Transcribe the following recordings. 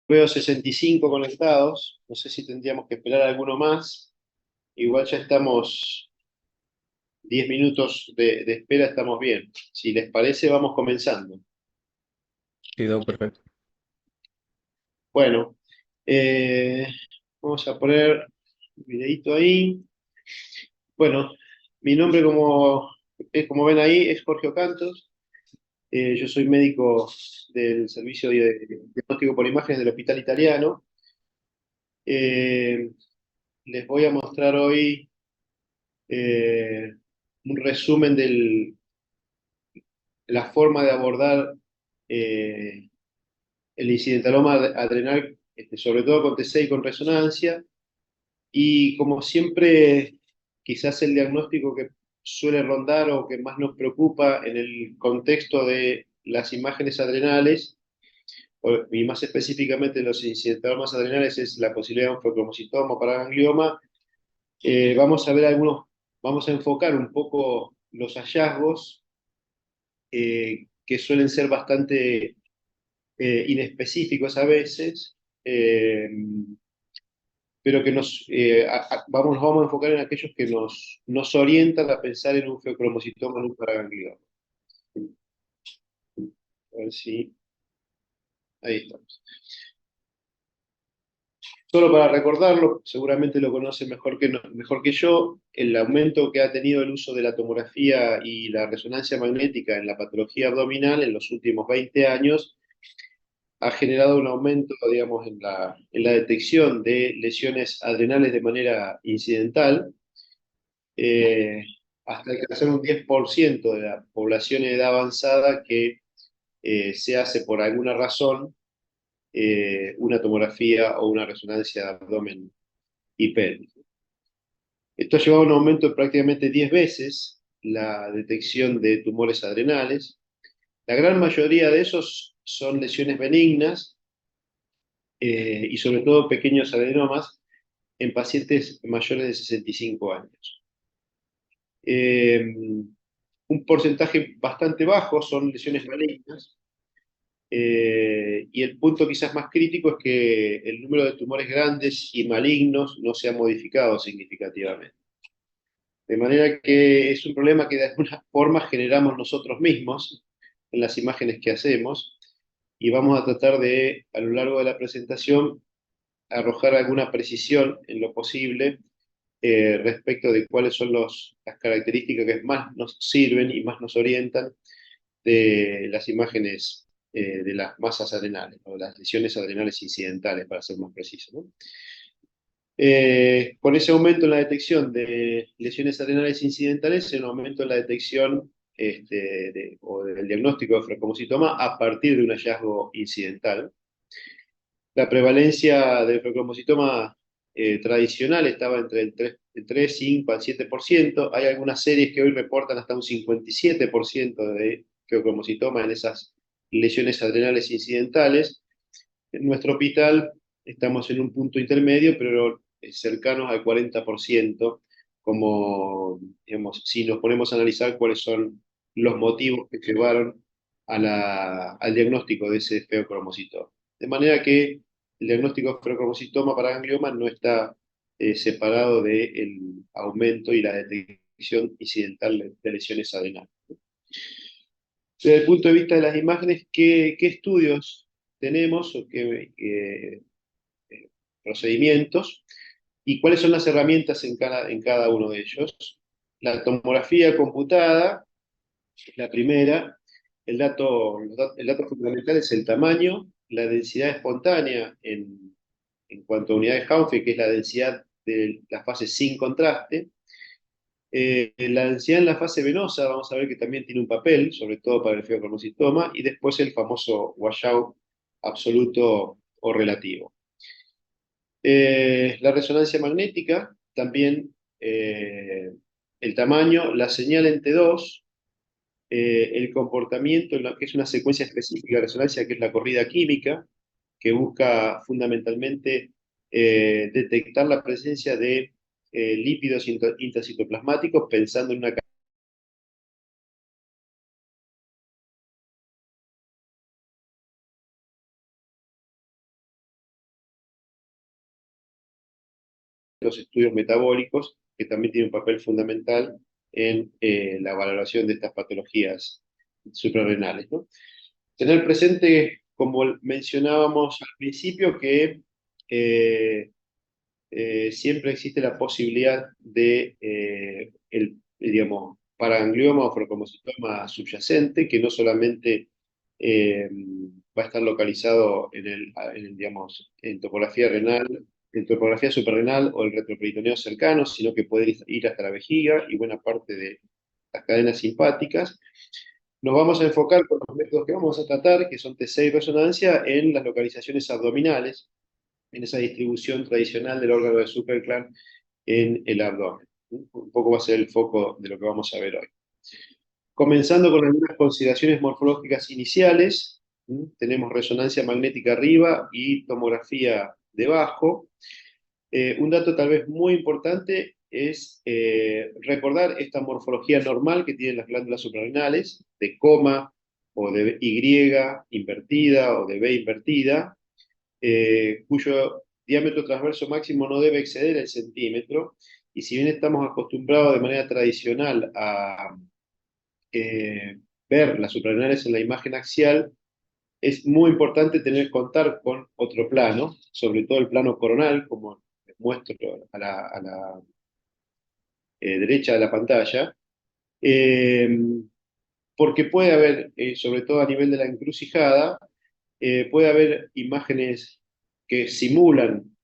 Veo 65 conectados. No sé si tendríamos que esperar alguno más. Igual ya estamos 10 minutos de espera, estamos bien. Si les parece, vamos comenzando. Quedó perfecto. Bueno, eh, vamos a poner un videito ahí. Bueno, mi nombre, como ven ahí, es Jorge Ocantos. Yo soy médico del Servicio de Diagnóstico por Imágenes del Hospital Italiano. Eh, Les voy a mostrar hoy eh, un resumen de la forma de abordar eh, el incidentaloma adrenal, sobre todo con TC y con resonancia. Y como siempre, quizás el diagnóstico que suele rondar o que más nos preocupa en el contexto de las imágenes adrenales, y más específicamente los incidentalomas adrenales, es la posibilidad de un fibromuscitoma o paraganglioma. Vamos a enfocar un poco los hallazgos que suelen ser bastante inespecíficos a veces, pero que vamos a enfocar en aquellos que nos orientan a pensar en un feocromocitoma, en un paraganglioma. A ver si, ahí estamos. Solo para recordarlo, seguramente lo conoce mejor que yo, el aumento que ha tenido el uso de la tomografía y la resonancia magnética en la patología abdominal en los últimos 20 años ha generado un aumento, digamos, en la detección de lesiones adrenales de manera incidental, eh, hasta alcanzar un 10% de la población en edad avanzada que se hace por alguna razón una tomografía o una resonancia de abdomen y pelvis. Esto ha llevado a un aumento de prácticamente 10 veces la detección de tumores adrenales. La gran mayoría de esos son lesiones benignas y sobre todo pequeños adenomas en pacientes mayores de 65 años. Un porcentaje bastante bajo son lesiones malignas, y el punto quizás más crítico es que el número de tumores grandes y malignos no se ha modificado significativamente. De manera que es un problema que de alguna forma generamos nosotros mismos en las imágenes que hacemos, y vamos a tratar de, a lo largo de la presentación, arrojar alguna precisión en lo posible respecto de cuáles son las características que más nos sirven y más nos orientan de las imágenes de las masas adrenales, o de las lesiones adrenales incidentales, para ser más preciso, ¿no? Con ese aumento en la detección de lesiones adrenales incidentales, en un aumento en la detección o del diagnóstico de frecomocitoma a partir de un hallazgo incidental. La prevalencia del frecomocitoma tradicional estaba entre el 3, 5 al 7%. Hay algunas series que hoy reportan hasta un 57% de feocromocitoma en esas lesiones adrenales incidentales. En nuestro hospital estamos en un punto intermedio, pero cercanos al 40%, como, digamos, si nos ponemos a analizar cuáles son los motivos que llevaron al diagnóstico de ese feocromocitoma. De manera que el diagnóstico de feocromocitoma para ganglioma no está separado del aumento y la detección incidental de lesiones adrenales. Desde el punto de vista de las imágenes, ¿qué estudios tenemos o qué procedimientos y cuáles son las herramientas en cada uno de ellos? La tomografía computada es la primera. El dato fundamental es el tamaño, la densidad espontánea en cuanto a unidad de Hounsfield, que es la densidad de la fase sin contraste. La densidad en la fase venosa, vamos a ver que también tiene un papel, sobre todo para el feocromocitoma, y después el famoso washout absoluto o relativo. La resonancia magnética, también el tamaño, la señal en T2, el comportamiento, en lo que es una secuencia específica de resonancia, que es la corrida química, que busca fundamentalmente detectar la presencia de lípidos intracitoplasmáticos pensando en una los estudios metabólicos, que también tienen un papel fundamental en la valoración de estas patologías suprarrenales, ¿no? Tener presente, como mencionábamos al principio, que siempre existe la posibilidad de digamos, paraganglioma o frecomocitoma subyacente, que no solamente va a estar localizado digamos, en topografía renal, en topografía suprarrenal o el retroperitoneo cercano, sino que puede ir hasta la vejiga y buena parte de las cadenas simpáticas. Nos vamos a enfocar con los métodos que vamos a tratar, que son T6 y resonancia, en las localizaciones abdominales, en esa distribución tradicional del órgano de Superclan en el abdomen. Un poco va a ser el foco de lo que vamos a ver hoy. Comenzando con algunas consideraciones morfológicas iniciales, tenemos resonancia magnética arriba y tomografía debajo. Un dato tal vez muy importante es recordar esta morfología normal que tienen las glándulas suprarrenales, de coma o de Y invertida o de B invertida, cuyo diámetro transverso máximo no debe exceder el centímetro, y si bien estamos acostumbrados de manera tradicional a ver las suprarrenales en la imagen axial, es muy importante contar con otro plano, sobre todo el plano coronal, como les muestro a la derecha de la pantalla, eh, porque puede haber, sobre todo a nivel de la encrucijada, puede haber imágenes que simulan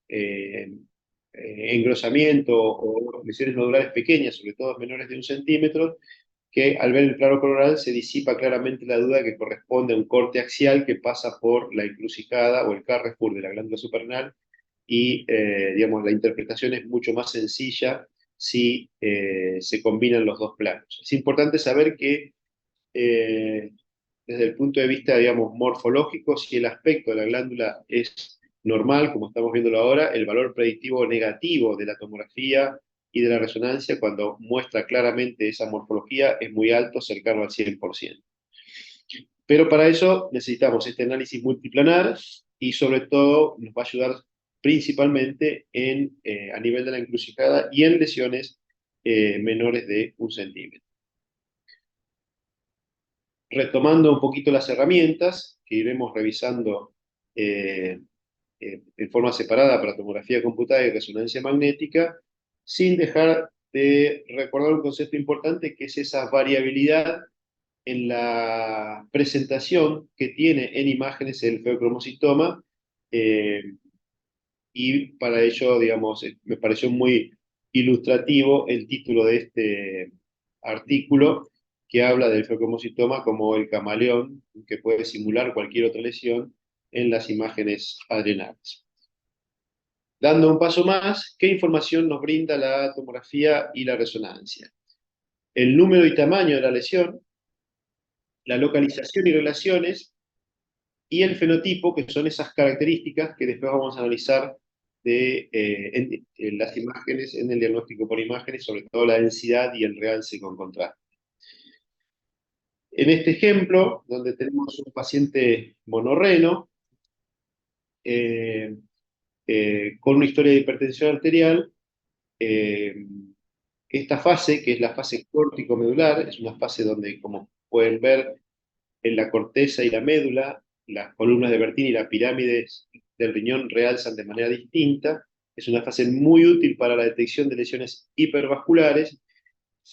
engrosamiento o lesiones nodulares pequeñas, sobre todo menores de 1 centímetro, que al ver el plano coronal se disipa claramente la duda que corresponde a un corte axial que pasa por la encrucijada o el carrefour de la glándula suprarrenal, y digamos, la interpretación es mucho más sencilla si se combinan los dos planos. Es importante saber que eh, desde el punto de vista, digamos, morfológico, si el aspecto de la glándula es normal, como estamos viéndolo ahora, el valor predictivo negativo de la tomografía y de la resonancia, cuando muestra claramente esa morfología, es muy alto, cercano al 100%. Pero para eso necesitamos este análisis multiplanar, y sobre todo nos va a ayudar principalmente a nivel de la encrucijada y en lesiones menores de 1 centímetro. Retomando un poquito las herramientas que iremos revisando en forma separada para tomografía computada y resonancia magnética, sin dejar de recordar un concepto importante, que es esa variabilidad en la presentación que tiene en imágenes el feocromocitoma, eh, y para ello, digamos, me pareció muy ilustrativo el título de este artículo, que habla del feocromocitoma como el camaleón que puede simular cualquier otra lesión en las imágenes adrenales. Dando un paso más, ¿qué información nos brinda la tomografía y la resonancia? El número y tamaño de la lesión, la localización y relaciones, y el fenotipo, que son esas características que después vamos a analizar en las imágenes, en el diagnóstico por imágenes, sobre todo la densidad y el realce con contraste. En este ejemplo, donde tenemos un paciente monorreno, con una historia de hipertensión arterial, eh, esta fase, que es la fase córtico-medular, es una fase donde, como pueden ver, en la corteza y la médula, las columnas de Bertini y las pirámides del riñón realzan de manera distinta. Es una fase muy útil para la detección de lesiones hipervasculares,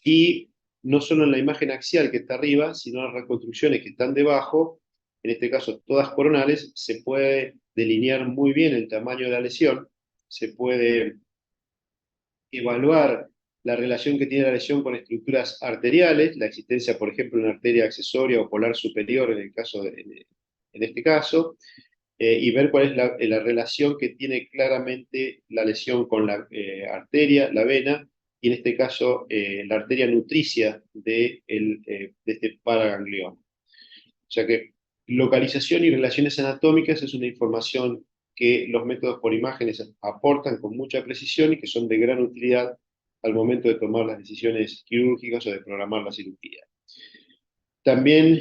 y no solo en la imagen axial que está arriba, sino en las reconstrucciones que están debajo, en este caso todas coronales, se puede delinear muy bien el tamaño de la lesión, se puede evaluar la relación que tiene la lesión con estructuras arteriales, la existencia, por ejemplo, de una arteria accesoria o polar superior en este caso, y ver cuál es la relación que tiene claramente la lesión con la arteria, la vena, y en este caso la arteria nutricia de este paraganglioma. O sea que localización y relaciones anatómicas es una información que los métodos por imágenes aportan con mucha precisión y que son de gran utilidad al momento de tomar las decisiones quirúrgicas o de programar la cirugía. También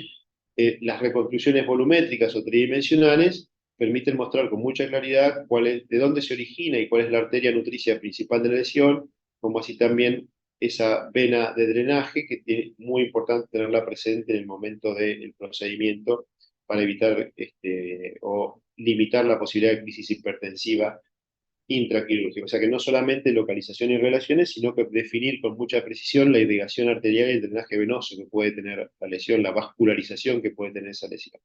las reconstrucciones volumétricas o tridimensionales permiten mostrar con mucha claridad de dónde se origina y cuál es la arteria nutricia principal de la lesión, como así también esa vena de drenaje, que es muy importante tenerla presente en el momento del procedimiento para evitar o limitar la posibilidad de crisis hipertensiva intraquirúrgica. O sea que no solamente localización y relaciones, sino que definir con mucha precisión la irrigación arterial y el drenaje venoso que puede tener la lesión, la vascularización que puede tener esa lesión.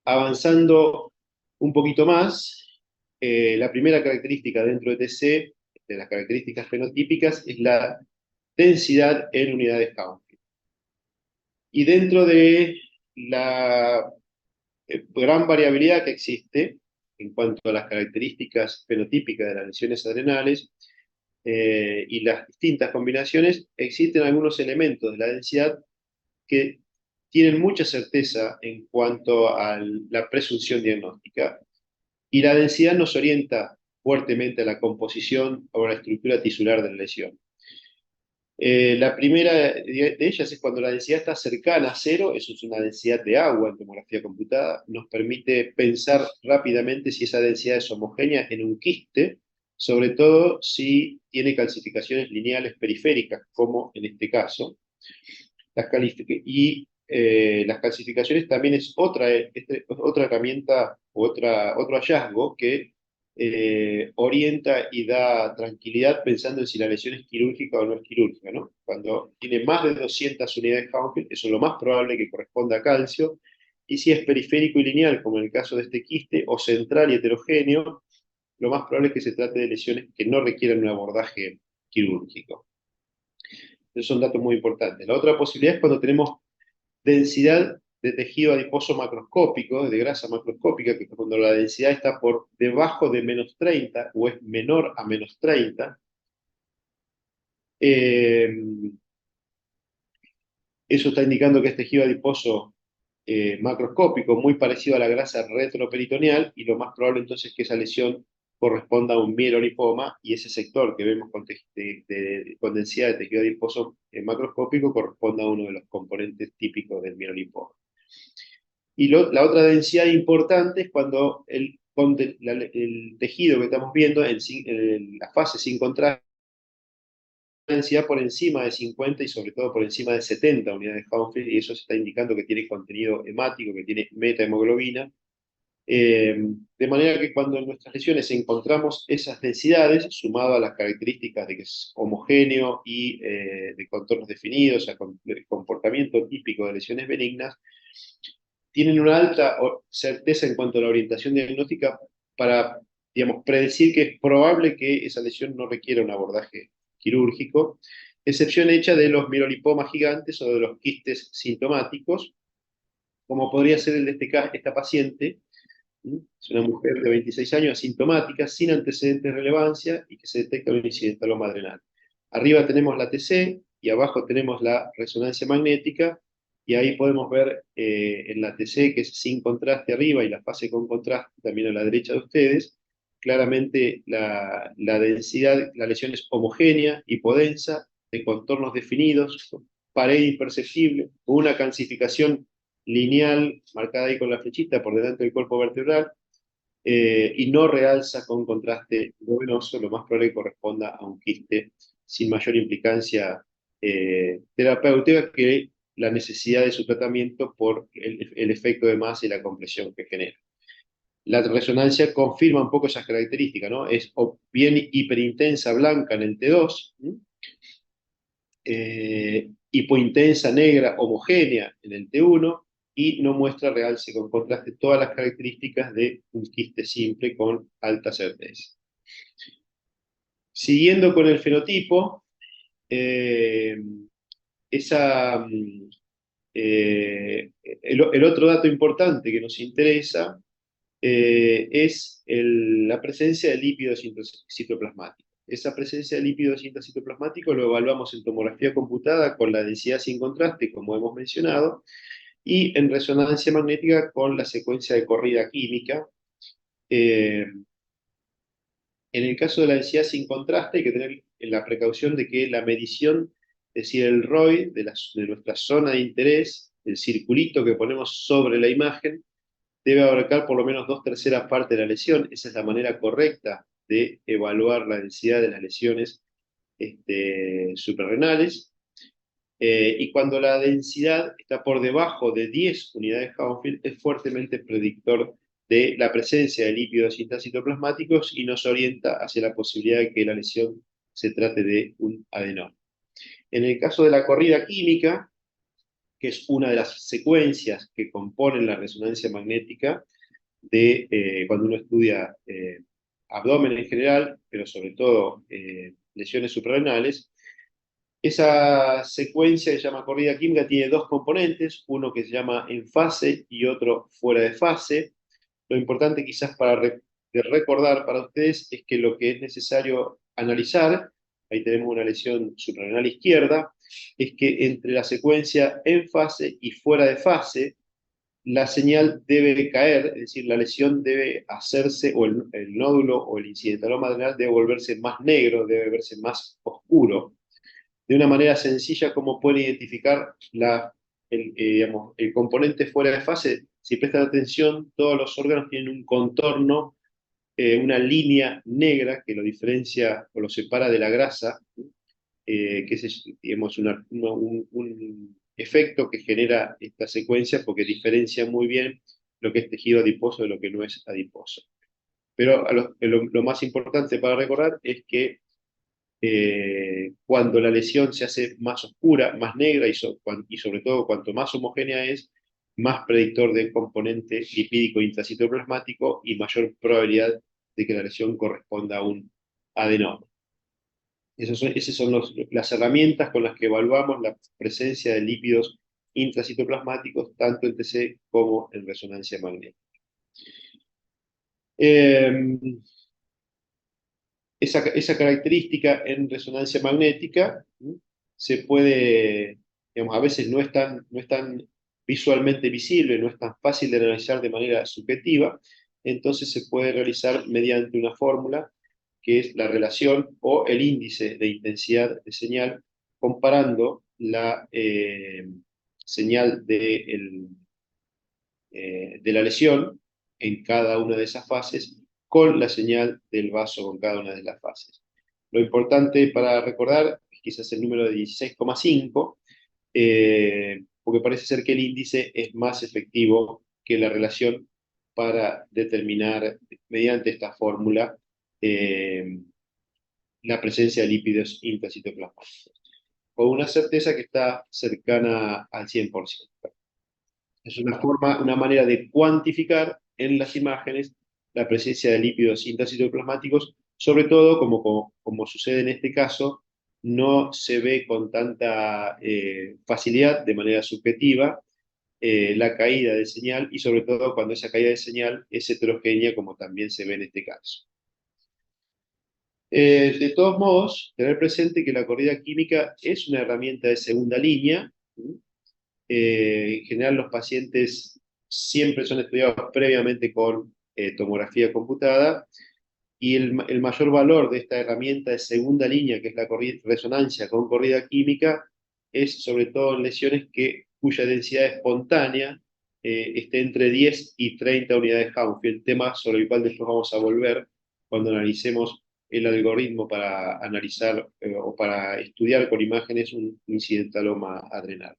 Avanzando un poquito más, la primera característica dentro de TC, de las características fenotípicas, es la densidad en unidades Hounsfield. Y dentro de la gran variabilidad que existe en cuanto a las características fenotípicas de las lesiones adrenales y las distintas combinaciones, existen algunos elementos de la densidad que tienen mucha certeza en cuanto a la presunción diagnóstica, y la densidad nos orienta fuertemente a la composición o a la estructura tisular de la lesión. La primera de ellas es cuando la densidad está cercana a cero, eso es una densidad de agua en tomografía computada, nos permite pensar rápidamente si esa densidad es homogénea en un quiste, sobre todo si tiene calcificaciones lineales periféricas, como en este caso. Las calcificaciones también es otra herramienta, otro hallazgo que orienta y da tranquilidad pensando en si la lesión es quirúrgica o no es quirúrgica, ¿no? Cuando tiene más de 200 unidades Hounsfield, eso es lo más probable que corresponda a calcio, y si es periférico y lineal, como en el caso de este quiste, o central y heterogéneo, lo más probable es que se trate de lesiones que no requieran un abordaje quirúrgico. Esos son datos muy importantes. La otra posibilidad es cuando tenemos densidad de tejido adiposo macroscópico, de grasa macroscópica, que es cuando la densidad está por debajo de -30 o es menor a -30. Eso está indicando que es tejido adiposo macroscópico, muy parecido a la grasa retroperitoneal, y lo más probable entonces es que esa lesión corresponda a un mielolipoma, y ese sector que vemos con densidad de tejido adiposo macroscópico corresponde a uno de los componentes típicos del mielolipoma. Y la otra densidad importante es cuando el tejido que estamos viendo en la fase sin contraste, densidad por encima de 50 y sobre todo por encima de 70 unidades Hounsfield, y eso se está indicando que tiene contenido hemático, que tiene metahemoglobina. De manera que cuando en nuestras lesiones encontramos esas densidades, sumado a las características de que es homogéneo y de contornos definidos, o sea, con el comportamiento típico de lesiones benignas, tienen una alta certeza en cuanto a la orientación diagnóstica para, digamos, predecir que es probable que esa lesión no requiera un abordaje quirúrgico, excepción hecha de los mielolipomas gigantes o de los quistes sintomáticos, como podría ser el de esta paciente. Es una mujer de 26 años asintomática, sin antecedentes de relevancia y que se detecta un incidentaloma adrenal. Arriba tenemos la TC y abajo tenemos la resonancia magnética, y ahí podemos ver en la TC, que es sin contraste arriba, y la fase con contraste también a la derecha de ustedes, claramente la densidad, la lesión es homogénea, hipodensa, de contornos definidos, pared imperceptible, una calcificación lineal, marcada ahí con la flechita por delante del cuerpo vertebral, y no realza con contraste venoso, lo más probable que corresponda a un quiste sin mayor implicancia terapéutica que la necesidad de su tratamiento por el efecto de masa y la compresión que genera. La resonancia confirma un poco esas características, ¿no? Es bien hiperintensa blanca en el T2, hipointensa negra homogénea en el T1, y no muestra realce con contraste, todas las características de un quiste simple con alta certeza. Siguiendo con el fenotipo, eh, esa, el otro dato importante que nos interesa es la presencia de lípidos citoplasmáticos. Esa presencia de lípidos citoplasmáticos lo evaluamos en tomografía computada con la densidad sin contraste, como hemos mencionado, y en resonancia magnética con la secuencia de corrida química. En el caso de la densidad sin contraste, hay que tener la precaución de que la medición, es decir, el ROI de nuestra zona de interés, el circulito que ponemos sobre la imagen, debe abarcar por lo menos 2/3 partes de la lesión. Esa es la manera correcta de evaluar la densidad de las lesiones suprarrenales. Y cuando la densidad está por debajo de 10 unidades Hounsfield, es fuertemente predictor de la presencia de lípidos intracitoplasmáticos y nos orienta hacia la posibilidad de que la lesión se trate de un adenoma. En el caso de la corrida química, que es una de las secuencias que componen la resonancia magnética de cuando uno estudia abdomen en general, pero sobre todo lesiones suprarrenales, esa secuencia que se llama corrida química tiene dos componentes, uno que se llama en fase y otro fuera de fase. Lo importante quizás de recordar para ustedes es que lo que es necesario analizar, ahí tenemos una lesión suprarrenal izquierda, es que entre la secuencia en fase y fuera de fase, la señal debe caer, es decir, la lesión debe hacerse, o el nódulo o el incidentaloma adrenal debe volverse más negro, debe verse más oscuro. De una manera sencilla, ¿cómo pueden identificar digamos, el componente fuera de fase? Si prestan atención, todos los órganos tienen un contorno, una línea negra que lo diferencia o lo separa de la grasa, que es, digamos, un efecto que genera esta secuencia porque diferencia muy bien lo que es tejido adiposo de lo que no es adiposo. Pero lo más importante para recordar es que cuando la lesión se hace más oscura, más negra y sobre todo cuanto más homogénea es, más predictor del componente lipídico intracitoplasmático y mayor probabilidad de que la lesión corresponda a un adenoma. Esas son las herramientas con las que evaluamos la presencia de lípidos intracitoplasmáticos tanto en TC como en resonancia magnética. Esa característica en resonancia magnética se puede, digamos, a veces no es tan visualmente visible, no es tan fácil de analizar de manera subjetiva, entonces se puede realizar mediante una fórmula que es la relación o el índice de intensidad de señal comparando la señal de la lesión en cada una de esas fases con la señal del vaso con cada una de las fases. Lo importante para recordar es quizás el número de 16,5, porque parece ser que el índice es más efectivo que la relación para determinar mediante esta fórmula la presencia de lípidos intracitoplasmáticos, con una certeza que está cercana al 100%. Es una manera de cuantificar en las imágenes la presencia de lípidos intracitoplasmáticos, sobre todo, como sucede en este caso, no se ve con tanta facilidad, de manera subjetiva, la caída de señal y sobre todo cuando esa caída de señal es heterogénea, como también se ve en este caso. De todos modos, tener presente que la corrida química es una herramienta de segunda línea. En general, los pacientes siempre son estudiados previamente con tomografía computada y el mayor valor de esta herramienta de segunda línea, que es la resonancia con corrida química, es sobre todo en lesiones cuya densidad espontánea esté entre 10 y 30 unidades Hounsfield, tema sobre el cual después vamos a volver cuando analicemos el algoritmo para analizar o para estudiar con imágenes un incidentaloma adrenal.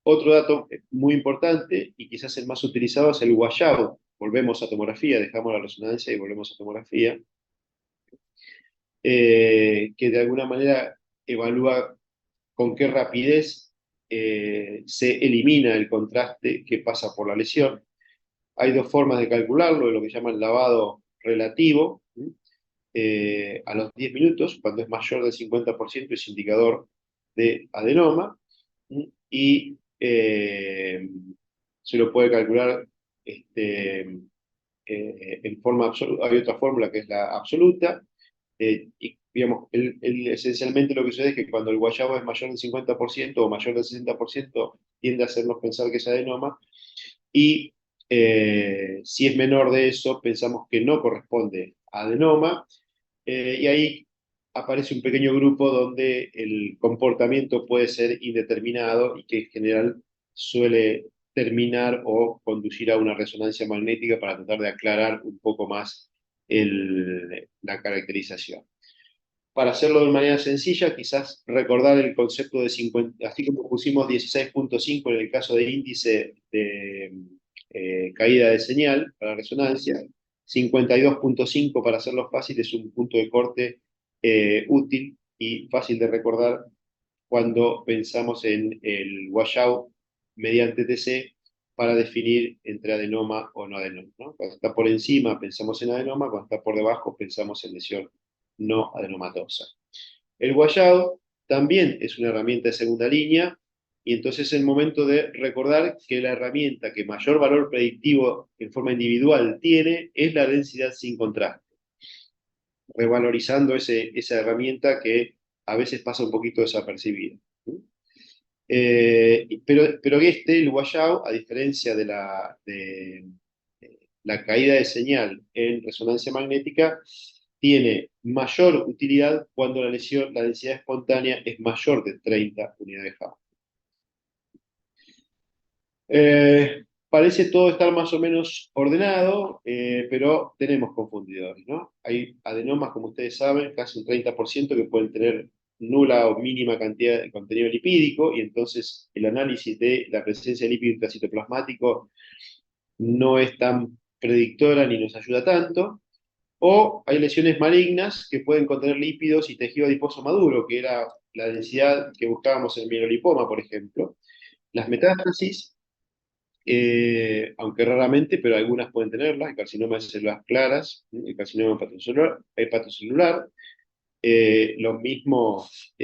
Otro dato muy importante y quizás el más utilizado es el washout. Volvemos a tomografía, dejamos la resonancia y volvemos a tomografía, que de alguna manera evalúa con qué rapidez se elimina el contraste que pasa por la lesión. Hay dos formas de calcularlo, de lo que llaman lavado relativo. A los 10 minutos, cuando es mayor del 50%, es indicador de adenoma, y se lo puede calcular en forma absoluta. Hay otra fórmula que es la absoluta, y digamos, esencialmente lo que sucede es que cuando el guayabo es mayor del 50% o mayor del 60%, tiende a hacernos pensar que es adenoma, y si es menor de eso, pensamos que no corresponde a adenoma, y ahí aparece un pequeño grupo donde el comportamiento puede ser indeterminado y que en general suele terminar o conducir a una resonancia magnética para tratar de aclarar un poco más la caracterización. Para hacerlo de manera sencilla, quizás recordar el concepto de 50, así como pusimos 16.5 en el caso de índice de caída de señal para resonancia, 52.5 para hacerlo fácil es un punto de corte útil y fácil de recordar cuando pensamos en el washout mediante TC para definir entre adenoma o no adenoma, ¿no? Cuando está por encima pensamos en adenoma, cuando está por debajo pensamos en lesión no adenomatosa. El washout también es una herramienta de segunda línea y entonces es el momento de recordar que la herramienta que mayor valor predictivo en forma individual tiene es la densidad sin contraste, revalorizando esa herramienta que a veces pasa un poquito desapercibida. Pero el washout, a diferencia de la caída de señal en resonancia magnética, tiene mayor utilidad cuando la densidad espontánea es mayor de 30 unidades Hubble. Parece todo estar más o menos ordenado, pero tenemos confundidores, ¿no? Hay adenomas, como ustedes saben, casi un 30% que pueden tener nula o mínima cantidad de contenido lipídico, y entonces el análisis de la presencia de lípido intracitoplasmático no es tan predictora ni nos ayuda tanto. O hay lesiones malignas que pueden contener lípidos y tejido adiposo maduro, que era la densidad que buscábamos en el mielolipoma, por ejemplo. Las metástasis, aunque raramente, pero algunas pueden tenerlas, el carcinoma de células claras, el carcinoma hepatocelular, los mismos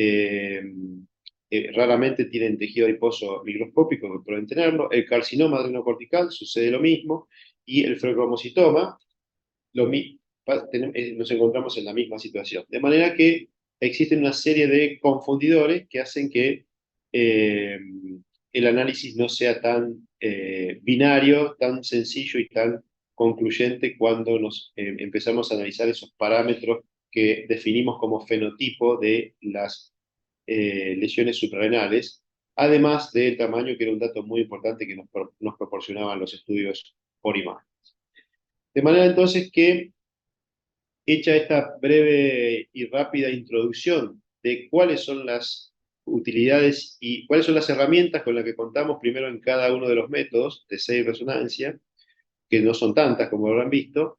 raramente tienen tejido adiposo microscópico que pueden tenerlo, el carcinoma adrenocortical sucede lo mismo, y el feocromocitoma, nos encontramos en la misma situación. De manera que existen una serie de confundidores que hacen que eh, el análisis no sea tan binario, tan sencillo y tan concluyente cuando nos empezamos a analizar esos parámetros que definimos como fenotipo de las lesiones suprarrenales, además del tamaño, que era un dato muy importante que nos proporcionaban los estudios por imagen. De manera entonces que, hecha esta breve y rápida introducción de cuáles son las utilidades y cuáles son las herramientas con las que contamos primero en cada uno de los métodos de TC y resonancia, que no son tantas como habrán visto,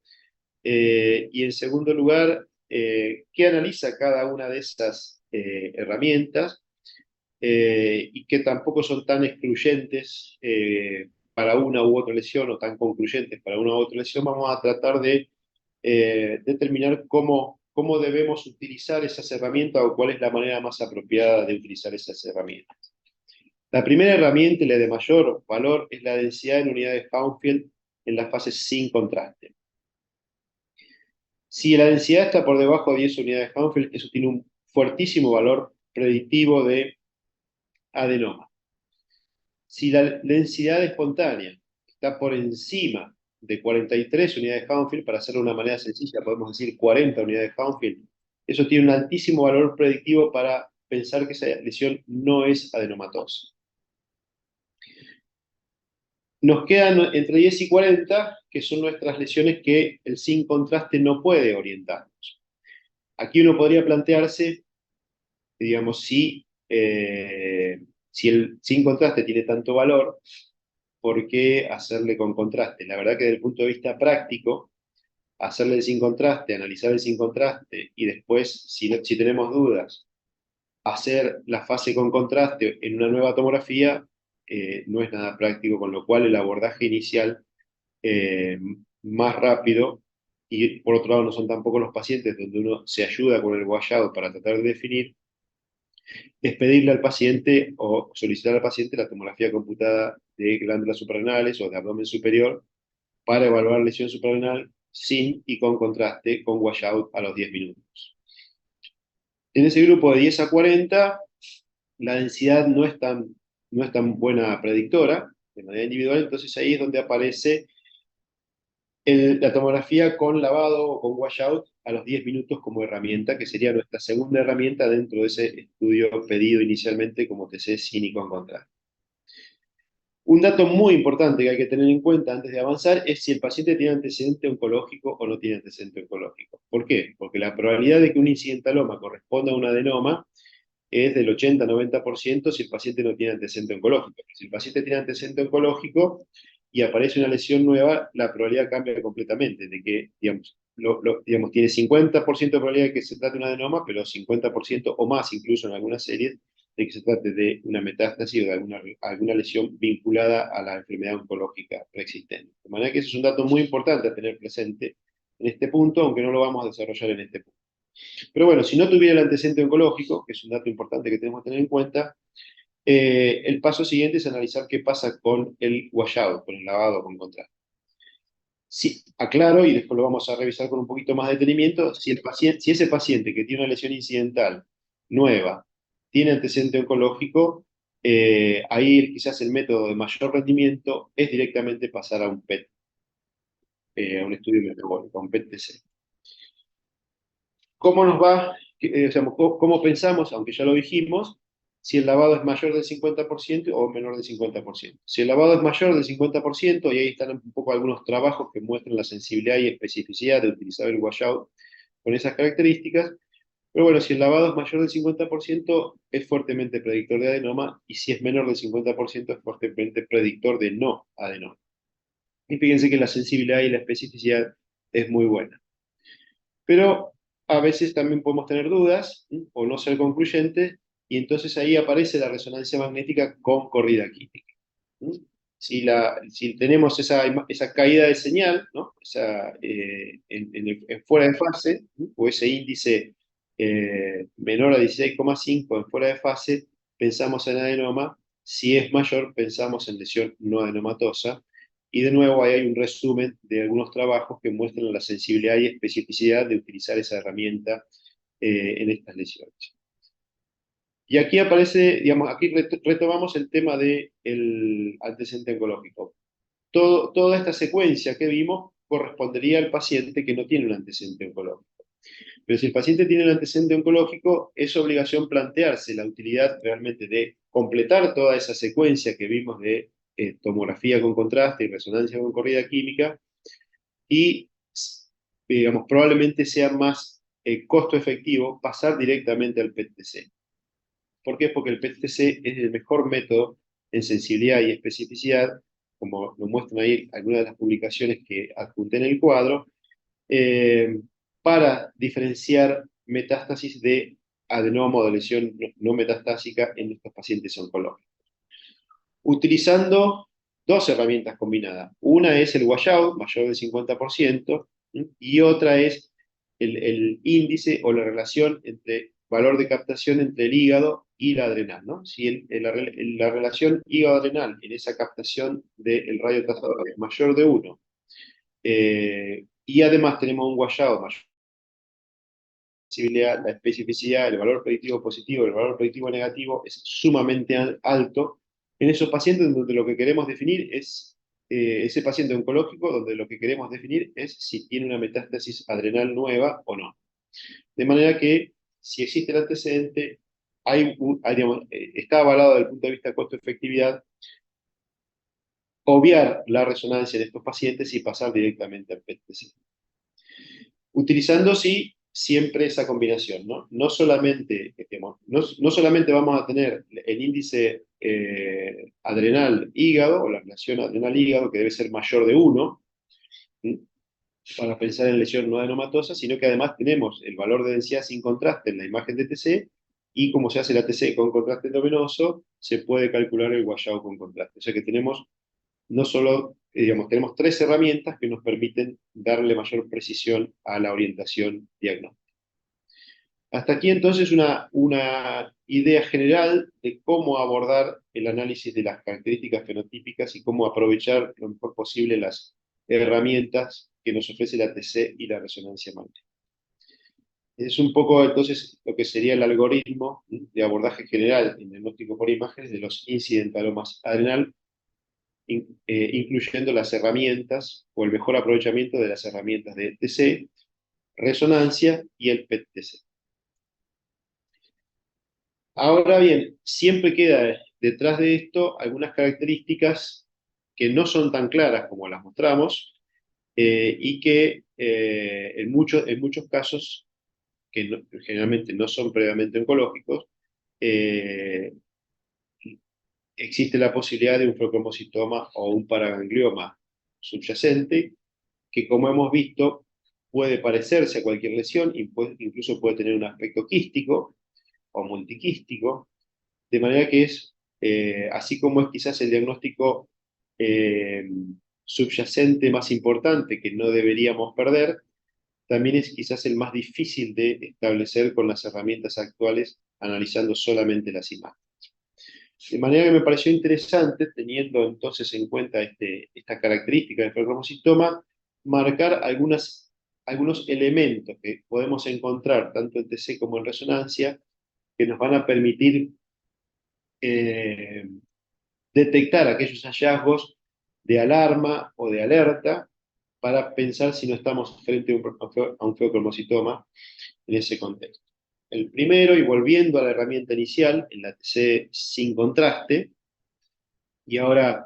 y en segundo lugar, qué analiza cada una de estas herramientas y que tampoco son tan excluyentes para una u otra lesión o tan concluyentes para una u otra lesión, vamos a tratar de determinar cómo debemos utilizar esas herramientas o cuál es la manera más apropiada de utilizar esas herramientas. La primera herramienta y la de mayor valor es la densidad en unidades Hounsfield en las fases sin contraste. Si la densidad está por debajo de 10 unidades Hounsfield, eso tiene un fuertísimo valor predictivo de adenoma. Si la densidad espontánea está por encima de 43 unidades Hounsfield, para hacerlo de una manera sencilla, podemos decir 40 unidades Hounsfield, eso tiene un altísimo valor predictivo para pensar que esa lesión no es adenomatosa. Nos quedan entre 10 y 40, que son nuestras lesiones que el sin contraste no puede orientarnos. Aquí uno podría plantearse, digamos, si el sin contraste tiene tanto valor, ¿por qué hacerle con contraste? La verdad que desde el punto de vista práctico, hacerle el sin contraste, analizar el sin contraste y después, si tenemos dudas, hacer la fase con contraste en una nueva tomografía, no es nada práctico, con lo cual el abordaje inicial eh, más rápido, y por otro lado no son tampoco los pacientes donde uno se ayuda con el washout para tratar de definir, es pedirle al paciente o solicitar al paciente la tomografía computada de glándulas suprarrenales o de abdomen superior para evaluar lesión suprarrenal sin y con contraste con washout a los 10 minutos. En ese grupo de 10 a 40, la densidad no es tan buena predictora de manera individual, entonces ahí es donde aparece la tomografía con lavado o con washout a los 10 minutos como herramienta, que sería nuestra segunda herramienta dentro de ese estudio pedido inicialmente como TC sin y con contraste. Un dato muy importante que hay que tener en cuenta antes de avanzar es si el paciente tiene antecedente oncológico o no tiene antecedente oncológico. ¿Por qué? Porque la probabilidad de que un incidentaloma corresponda a un adenoma es del 80-90% si el paciente no tiene antecedente oncológico. Si el paciente tiene antecedente oncológico y aparece una lesión nueva, la probabilidad cambia completamente, de que, digamos, tiene 50% de probabilidad de que se trate de un adenoma, pero 50% o más, incluso en algunas series, de que se trate de una metástasis o de alguna lesión vinculada a la enfermedad oncológica preexistente. De manera que ese es un dato muy importante a tener presente en este punto, aunque no lo vamos a desarrollar en este punto. Pero bueno, si no tuviera el antecedente oncológico, que es un dato importante que tenemos que tener en cuenta, el paso siguiente es analizar qué pasa con el washout, con el lavado con contraste. Sí, aclaro, y después lo vamos a revisar con un poquito más de detenimiento, si ese paciente que tiene una lesión incidental nueva tiene antecedente oncológico, ahí quizás el método de mayor rendimiento es directamente pasar a un PET, a un estudio metabólico, a un PET-TC. ¿Cómo nos va? O sea, ¿cómo pensamos, aunque ya lo dijimos, si el lavado es mayor del 50% o menor del 50%? Si el lavado es mayor del 50%, y ahí están un poco algunos trabajos que muestran la sensibilidad y especificidad de utilizar el washout con esas características, pero bueno, si el lavado es mayor del 50%, es fuertemente predictor de adenoma, y si es menor del 50%, es fuertemente predictor de no adenoma. Y fíjense que la sensibilidad y la especificidad es muy buena. Pero a veces también podemos tener dudas, o no ser concluyentes, y entonces ahí aparece la resonancia magnética con corrida química. Si tenemos esa caída de señal, ¿no? En fuera de fase, o ese índice menor a 16,5 en fuera de fase, pensamos en adenoma. Si es mayor, pensamos en lesión no adenomatosa. Y de nuevo, ahí hay un resumen de algunos trabajos que muestran la sensibilidad y especificidad de utilizar esa herramienta en estas lesiones. Y aquí aparece, digamos, aquí retomamos el tema del antecedente oncológico. Toda esta secuencia que vimos correspondería al paciente que no tiene un antecedente oncológico. Pero si el paciente tiene un antecedente oncológico, es obligación plantearse la utilidad realmente de completar toda esa secuencia que vimos de tomografía con contraste y resonancia con corrida química, y, digamos, probablemente sea más costo efectivo pasar directamente al PET-TC. ¿Por qué? Porque el PET-TC es el mejor método en sensibilidad y especificidad, como lo muestran ahí algunas de las publicaciones que adjunté en el cuadro, eh, para diferenciar metástasis de adenoma o de lesión no metastásica en estos pacientes oncológicos. Utilizando dos herramientas combinadas. Una es el washout, mayor del 50%, y otra es el índice o la relación entre valor de captación entre el hígado y la adrenal, ¿no? Si la relación hígado-adrenal en esa captación del radio trazador es mayor de 1, y además tenemos un washout mayor, la especificidad, el valor predictivo positivo, el valor predictivo negativo es sumamente alto en esos pacientes donde lo que queremos definir es, ese paciente oncológico, donde lo que queremos definir es si tiene una metástasis adrenal nueva o no. De manera que, si existe el antecedente, digamos, está avalado desde el punto de vista de costo-efectividad, obviar la resonancia de estos pacientes y pasar directamente al PET-CT. Utilizando, sí, siempre esa combinación, ¿no? No solamente, digamos, no solamente vamos a tener el índice adrenal-hígado, o la relación adrenal-hígado, que debe ser mayor de 1, para pensar en lesión no adenomatosa, sino que además tenemos el valor de densidad sin contraste en la imagen de TC, y como se hace la TC con contraste endovenoso, se puede calcular el washout con contraste. O sea que tenemos no solo, digamos, tenemos tres herramientas que nos permiten darle mayor precisión a la orientación diagnóstica. Hasta aquí entonces una idea general de cómo abordar el análisis de las características fenotípicas y cómo aprovechar lo mejor posible las herramientas que nos ofrece la TC y la resonancia magnética. Es un poco entonces lo que sería el algoritmo de abordaje general en diagnóstico por imágenes de los incidentalomas adrenal, incluyendo las herramientas o el mejor aprovechamiento de las herramientas de TC, resonancia y el PET-TC. Ahora bien, siempre queda detrás de esto algunas características que no son tan claras como las mostramos, y que en muchos casos, que generalmente no son previamente oncológicos, eh, existe la posibilidad de un fibromuscitoma o un paraganglioma subyacente, que como hemos visto puede parecerse a cualquier lesión, y incluso puede tener un aspecto quístico o multiquístico, de manera que es, así como es quizás el diagnóstico eh, subyacente más importante que no deberíamos perder, también es quizás el más difícil de establecer con las herramientas actuales, analizando solamente las imágenes. De manera que me pareció interesante, teniendo entonces en cuenta esta característica del ferrocromocitoma, marcar algunos elementos que podemos encontrar tanto en TC como en resonancia, que nos van a permitir eh, detectar aquellos hallazgos de alarma o de alerta para pensar si no estamos frente a un feocromocitoma en ese contexto. El primero, y volviendo a la herramienta inicial, en la TC sin contraste, y ahora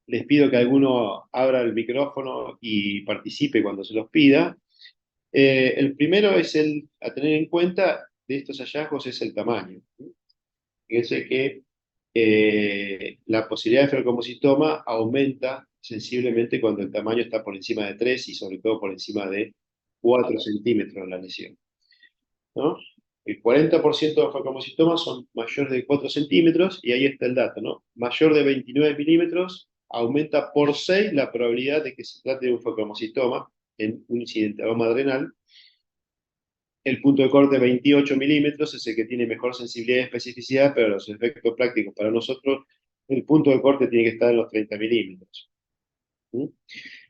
les pido que alguno abra el micrófono y participe cuando se los pida. El primero es a tener en cuenta de estos hallazgos es el tamaño. Fíjense que la posibilidad de ferrocromocitoma aumenta sensiblemente cuando el tamaño está por encima de 3 y sobre todo por encima de 4 centímetros de la lesión, ¿no? El 40% de los ferrocromocitomas son mayores de 4 centímetros, y ahí está el dato, ¿no? Mayor de 29 milímetros aumenta por 6 la probabilidad de que se trate de un ferrocromocitoma en un incidentaloma adrenal. El punto de corte 28 milímetros es el que tiene mejor sensibilidad y especificidad, pero los efectos prácticos para nosotros, el punto de corte tiene que estar en los 30 milímetros. ¿Sí?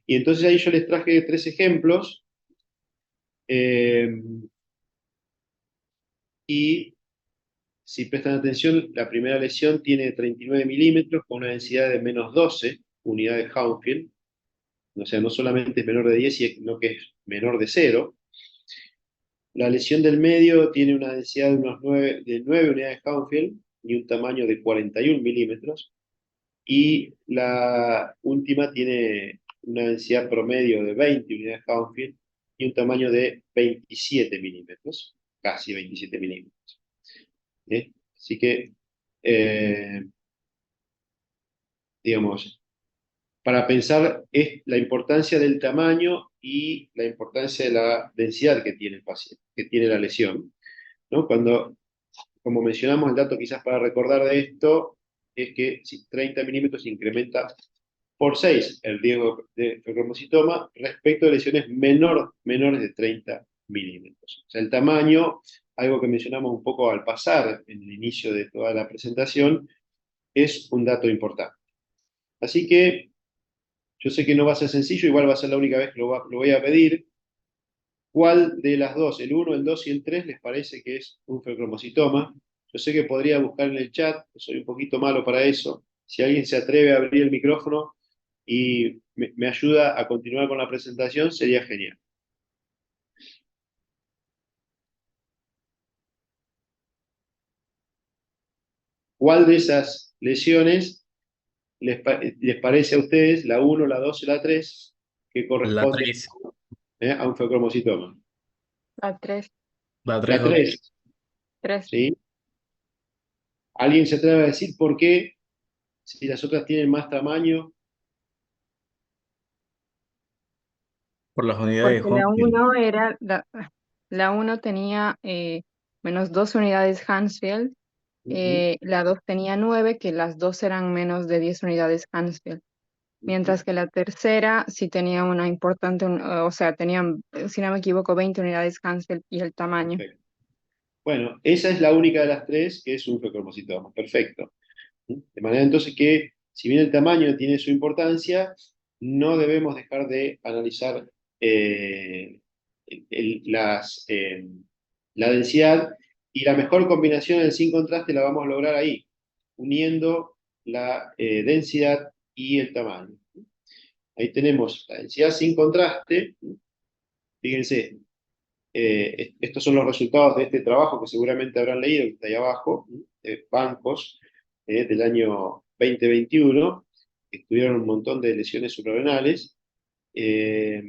Y entonces ahí yo les traje 3 ejemplos, eh, y si prestan atención, la primera lesión tiene 39 milímetros con una densidad de menos 12 unidades Hounsfield. O sea, no solamente es menor de 10, sino que es menor de 0. La lesión del medio tiene una densidad de 9 unidades Hounsfield y un tamaño de 41 milímetros. Y la última tiene una densidad promedio de 20 unidades Hounsfield y un tamaño de 27 milímetros, casi 27 milímetros. ¿Eh? Así que, digamos, para pensar es la importancia del tamaño y la importancia de la densidad que tiene el paciente, que tiene la lesión, ¿no? Como mencionamos, el dato quizás para recordar de esto es que si 30 milímetros incrementa por 6 el riesgo de ferrocromocitoma respecto a lesiones menores de 30 milímetros. O sea, el tamaño, algo que mencionamos un poco al pasar en el inicio de toda la presentación, es un dato importante. Así que yo sé que no va a ser sencillo, igual va a ser la única vez que lo voy a pedir. ¿Cuál de las dos, el 1, el 2 y el 3, les parece que es un ferrocromocitoma? Yo sé que podría buscar en el chat, soy un poquito malo para eso. Si alguien se atreve a abrir el micrófono y me ayuda a continuar con la presentación, sería genial. ¿Cuál de esas lesiones les parece a ustedes, la 1, la 2 y la 3, que La corresponde 3. a un ferrocromocitoma? La 3, La 3, La doctor. 3, 3. ¿sí? ¿Alguien se atreve a decir por qué, si las otras tienen más tamaño? Por las unidades Porque de Hounsfield. la 1 tenía menos 2 unidades Hansfield, la 2 tenía 9, que las dos eran menos de 10 unidades Hansfield. Mientras que la tercera sí tenía una importante, o sea, tenían, si no me equivoco, 20 unidades Hansfield y el tamaño. Perfecto. Bueno, esa es la única de las 3 que es un ferrocromocitoma. Perfecto. De manera entonces que, si bien el tamaño tiene su importancia, no debemos dejar de analizar eh, la densidad, y la mejor combinación del sin contraste la vamos a lograr ahí, uniendo la densidad y el tamaño. Ahí tenemos la densidad sin contraste. Fíjense, estos son los resultados de este trabajo que seguramente habrán leído, que está ahí abajo, bancos, del año 2021, que estudiaron un montón de lesiones suprarrenales, eh,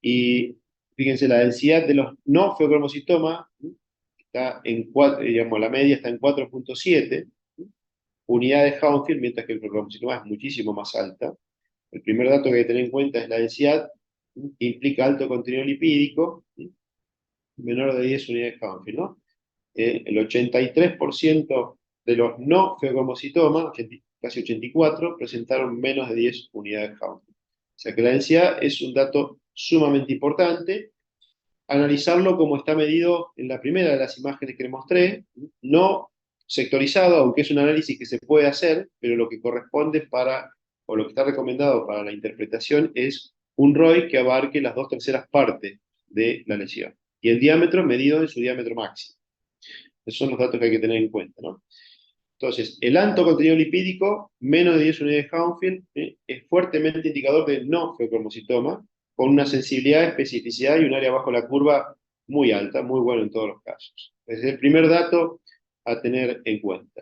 y fíjense, la densidad de los no feocromocitomas está en 4, digamos, la media está en 4,7 unidades Hounsfield, mientras que el feocromocitoma es muchísimo más alta. El primer dato que hay que tener en cuenta es la densidad, que implica alto contenido lipídico, menor de 10 unidades Hounsfield, ¿no? El 83% de los no feocromocitomas, casi 84, presentaron menos de 10 unidades Hounsfield. O sea que la densidad es un dato sumamente importante. Analizarlo como está medido en la primera de las imágenes que les mostré, no sectorizado, aunque es un análisis que se puede hacer, pero lo que corresponde para, o lo que está recomendado para la interpretación es un ROI que abarque las 2/3 partes de la lesión, y el diámetro medido en su diámetro máximo. Esos son los datos que hay que tener en cuenta, ¿no? Entonces, el alto contenido lipídico, menos de 10 unidades Hounsfield, es fuertemente indicador de no feocromocitoma, con una sensibilidad, especificidad y un área bajo la curva muy alta, muy bueno en todos los casos. Es el primer dato a tener en cuenta.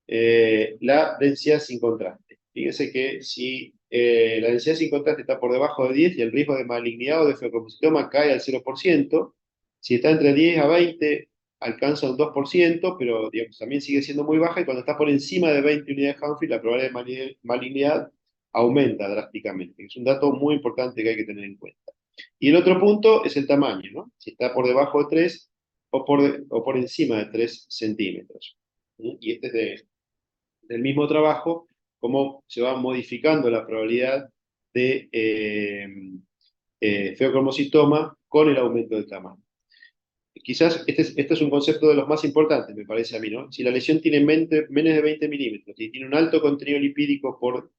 La densidad sin contraste. Fíjense que si la densidad sin contraste está por debajo de 10 y el riesgo de malignidad o de feocromocitoma cae al 0%, si está entre 10 a 20 alcanza un 2%, pero digamos, también sigue siendo muy baja, y cuando está por encima de 20 unidades Hounsfield, la probabilidad de malignidad aumenta drásticamente. Es un dato muy importante que hay que tener en cuenta. Y el otro punto es el tamaño, ¿no? Si está por debajo de 3 o por encima de 3 centímetros. Y este es del mismo trabajo, cómo se va modificando la probabilidad de feocromocitoma con el aumento del tamaño. Quizás este es un concepto de los más importantes, me parece a mí, ¿no? Si la lesión tiene menos de 20 milímetros y tiene un alto contenido lipídico por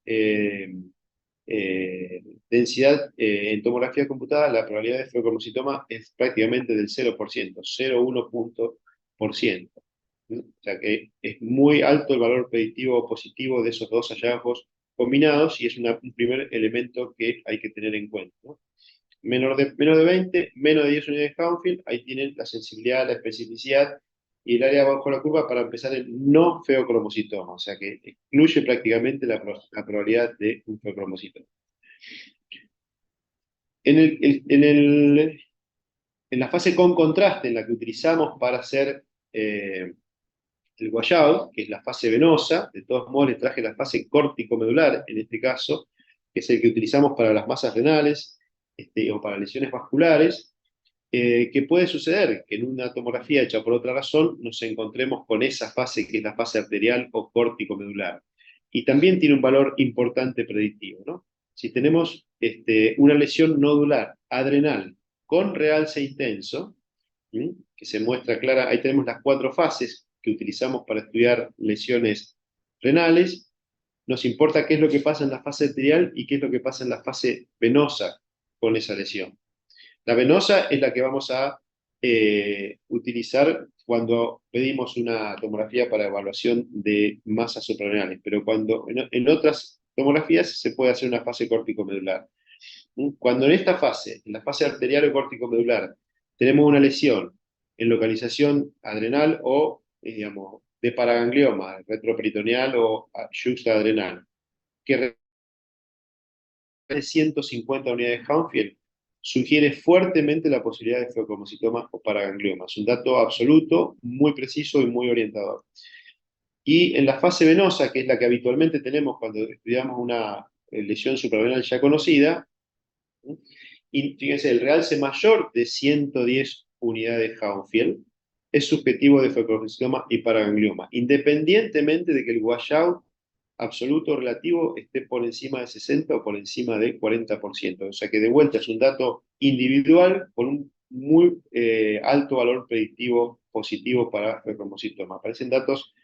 densidad en tomografía computada, la probabilidad de feocromocitoma es prácticamente del 0%, 0,1 punto por ciento. O sea que es muy alto el valor predictivo positivo de esos dos hallazgos combinados, y es un primer elemento que hay que tener en cuenta, ¿no? Menos de 20, menos de 10 unidades Hounsfield, ahí tienen la sensibilidad, la especificidad y el área bajo la curva para empezar el no feocromocitoma, o sea que excluye prácticamente la probabilidad de un feocromocitoma. En la fase con contraste, en la que utilizamos para hacer el washout, que es la fase venosa, de todos modos les traje la fase córtico-medular, en este caso, que es el que utilizamos para las masas renales o para lesiones vasculares, que puede suceder que en una tomografía hecha por otra razón nos encontremos con esa fase que es la fase arterial o córtico-medular. Y también tiene un valor importante predictivo, ¿no? Si tenemos una lesión nodular adrenal con realce intenso, que se muestra clara, ahí tenemos las 4 fases que utilizamos para estudiar lesiones renales. Nos importa qué es lo que pasa en la fase arterial y qué es lo que pasa en la fase venosa con esa lesión. La venosa es la que vamos a utilizar cuando pedimos una tomografía para evaluación de masas suprarrenales, pero cuando en otras tomografías se puede hacer una fase córtico-medular. Cuando en esta fase, en la fase arterial o córtico-medular, tenemos una lesión en localización adrenal o, digamos, de paraganglioma, retroperitoneal o yuxtaadrenal, que de 150 unidades Hounsfield, sugiere fuertemente la posibilidad de feocromocitoma o paraganglioma. Es un dato absoluto, muy preciso y muy orientador. Y en la fase venosa, que es la que habitualmente tenemos cuando estudiamos una lesión suprarrenal ya conocida, y fíjense, el realce mayor de 110 unidades Hounsfield es subjetivo de feocromocitoma y paraganglioma, independientemente de que el washout absoluto relativo esté por encima de 60 o por encima de 40%. O sea que de vuelta es un dato individual con un muy alto valor predictivo positivo para feocromocitoma. Parecen datos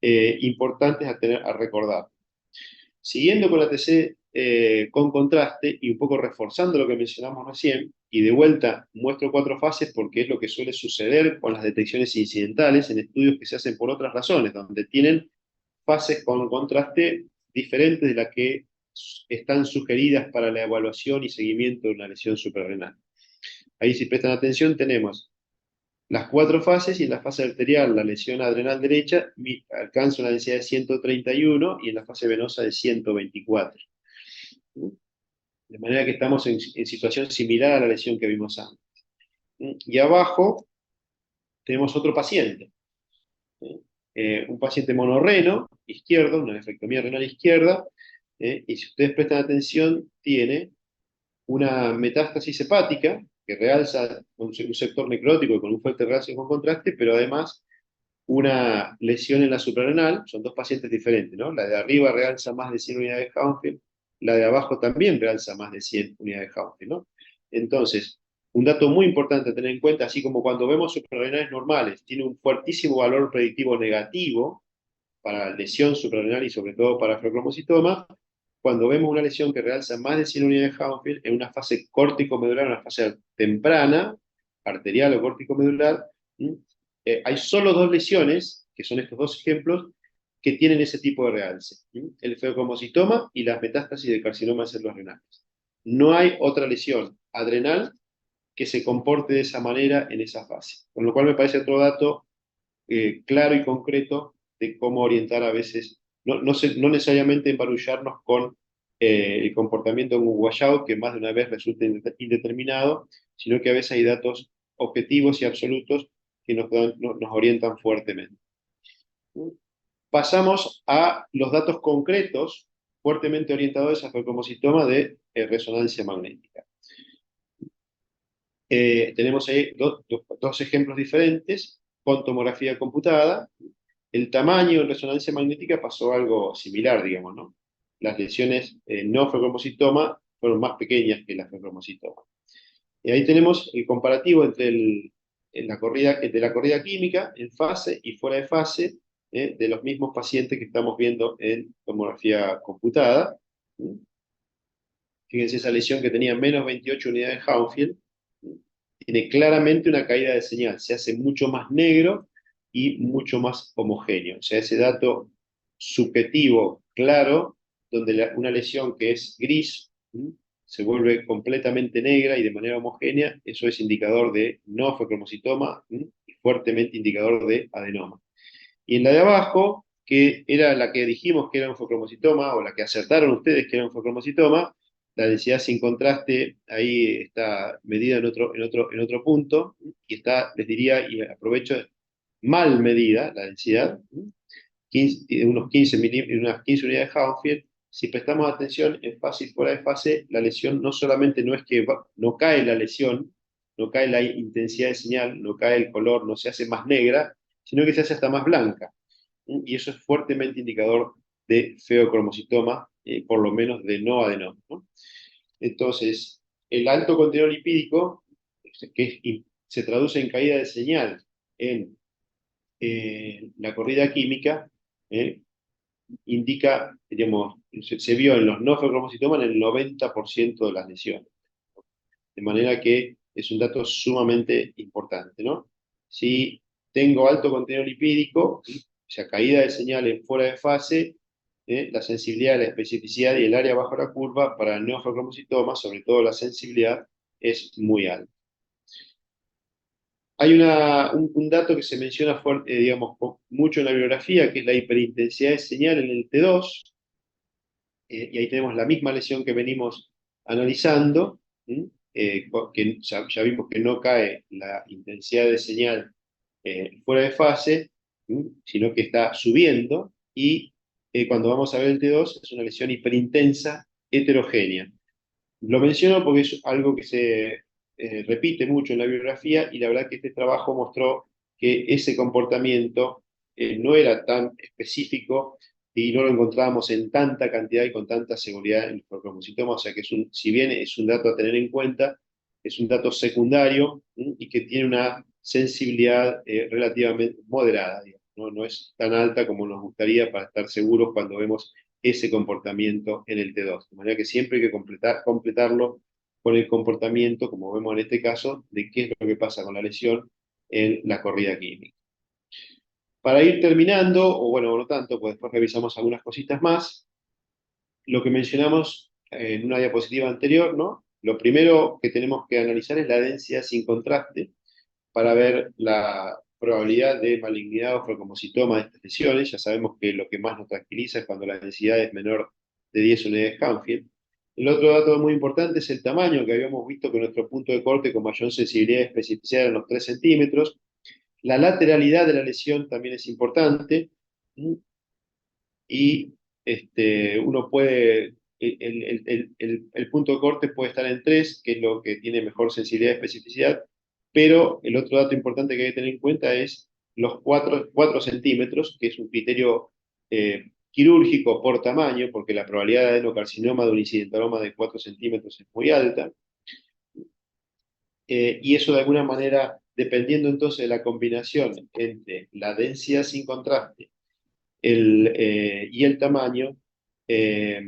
importantes a recordar. Siguiendo con la TC con contraste y un poco reforzando lo que mencionamos recién, y de vuelta muestro 4 fases porque es lo que suele suceder con las detecciones incidentales en estudios que se hacen por otras razones, donde tienen fases con contraste diferentes de las que están sugeridas para la evaluación y seguimiento de una lesión suprarrenal. Ahí, si prestan atención, tenemos las 4 fases, y en la fase arterial, la lesión adrenal derecha alcanza una densidad de 131 y en la fase venosa de 124. De manera que estamos en situación similar a la lesión que vimos antes. Y abajo tenemos otro paciente. Un paciente monorreno, izquierdo, una nefrectomía renal izquierda, y si ustedes prestan atención, tiene una metástasis hepática que realza un sector necrótico con un fuerte realce con contraste, pero además una lesión en la suprarrenal. Son dos pacientes diferentes, ¿no? La de arriba realza más de 100 unidades de Hounsfield, la de abajo también realza más de 100 unidades de Hounsfield, ¿no? Entonces, un dato muy importante a tener en cuenta, así como cuando vemos suprarrenales normales, tiene un fuertísimo valor predictivo negativo para lesión suprarrenal y sobre todo para ferrocromocitoma, cuando vemos una lesión que realza más de 100 unidades de Hounsfield en una fase córtico-medular, una fase temprana, arterial o córtico-medular, hay solo 2 lesiones, que son estos 2 ejemplos, que tienen ese tipo de realce: el feocromocitoma y las metástasis de carcinoma de células renales. No hay otra lesión adrenal que se comporte de esa manera en esa fase. Con lo cual me parece otro dato claro y concreto de cómo orientar a veces, no necesariamente embarullarnos con el comportamiento de un washout que más de una vez resulta indeterminado, sino que a veces hay datos objetivos y absolutos que nos orientan fuertemente. Pasamos a los datos concretos fuertemente orientados a ferrocromocitoma de resonancia magnética. Tenemos ahí dos ejemplos diferentes con tomografía computada. El tamaño en resonancia magnética pasó algo similar, digamos, ¿no? Las lesiones no ferrocromocitoma fueron más pequeñas que las ferrocromocitoma. Y ahí tenemos el comparativo entre la corrida química en fase y fuera de fase de los mismos pacientes que estamos viendo en tomografía computada. Fíjense esa lesión que tenía menos 28 unidades de Hounsfield. Tiene claramente una caída de señal, se hace mucho más negro y mucho más homogéneo. O sea, ese dato subjetivo claro, donde una lesión que es gris se vuelve completamente negra y de manera homogénea, eso es indicador de no ferrocromocitoma y fuertemente indicador de adenoma. Y en la de abajo, que era la que dijimos que era un ferrocromocitoma, o la que acertaron ustedes que era un ferrocromocitoma, la densidad sin contraste ahí está medida en otro punto, y está, les diría, y aprovecho, mal medida la densidad, 15, unas 15 unidades de Hounsfield. Si prestamos atención en fase y fuera de fase, la lesión no solamente no es que no cae la lesión, no cae la intensidad de señal, no cae el color, no se hace más negra, sino que se hace hasta más blanca. Y eso es fuertemente indicador de feocromocitoma, por lo menos de no adenoma, ¿no? Entonces, el alto contenido lipídico, que se traduce en caída de señal en la corrida química, indica, digamos, se vio en los no ferrocromocitomas en el 90% de las lesiones. De manera que es un dato sumamente importante, ¿no? Si tengo alto contenido lipídico, o sea, caída de señales fuera de fase, la sensibilidad, la especificidad y el área bajo la curva para el neoferrocromocitoma, sobre todo la sensibilidad, es muy alta. Hay un dato que se menciona fuerte, digamos, mucho en la bibliografía, que es la hiperintensidad de señal en el T2, y ahí tenemos la misma lesión que venimos analizando, que ya vimos que no cae la intensidad de señal fuera de fase, sino que está subiendo, y cuando vamos a ver el T2 es una lesión hiperintensa heterogénea. Lo menciono porque es algo que se repite mucho en la bibliografía, y la verdad que este trabajo mostró que ese comportamiento no era tan específico y no lo encontrábamos en tanta cantidad y con tanta seguridad en el ferrocromocitoma. O sea que si bien es un dato a tener en cuenta, es un dato secundario y que tiene una sensibilidad relativamente moderada, digamos, ¿no? No es tan alta como nos gustaría para estar seguros cuando vemos ese comportamiento en el T2. De manera que siempre hay que completarlo con el comportamiento, como vemos en este caso, de qué es lo que pasa con la lesión en la corrida química. Para ir terminando, o bueno, no tanto, pues después revisamos algunas cositas más, lo que mencionamos en una diapositiva anterior, ¿no? Lo primero que tenemos que analizar es la densidad sin contraste, para ver la probabilidad de malignidad o frecomocitoma de estas lesiones. Ya sabemos que lo que más nos tranquiliza es cuando la densidad es menor de 10 unidades Hanfield. El otro dato muy importante es el tamaño, que habíamos visto que nuestro punto de corte con mayor sensibilidad y especificidad eran los 3 centímetros. La lateralidad de la lesión también es importante. Y uno puede, el punto de corte puede estar en 3, que es lo que tiene mejor sensibilidad y especificidad, pero el otro dato importante que hay que tener en cuenta es los 4 centímetros, que es un criterio quirúrgico por tamaño, porque la probabilidad de adenocarcinoma de un incidentaloma de 4 centímetros es muy alta, y eso de alguna manera, dependiendo entonces de la combinación entre la densidad sin contraste y el tamaño, eh,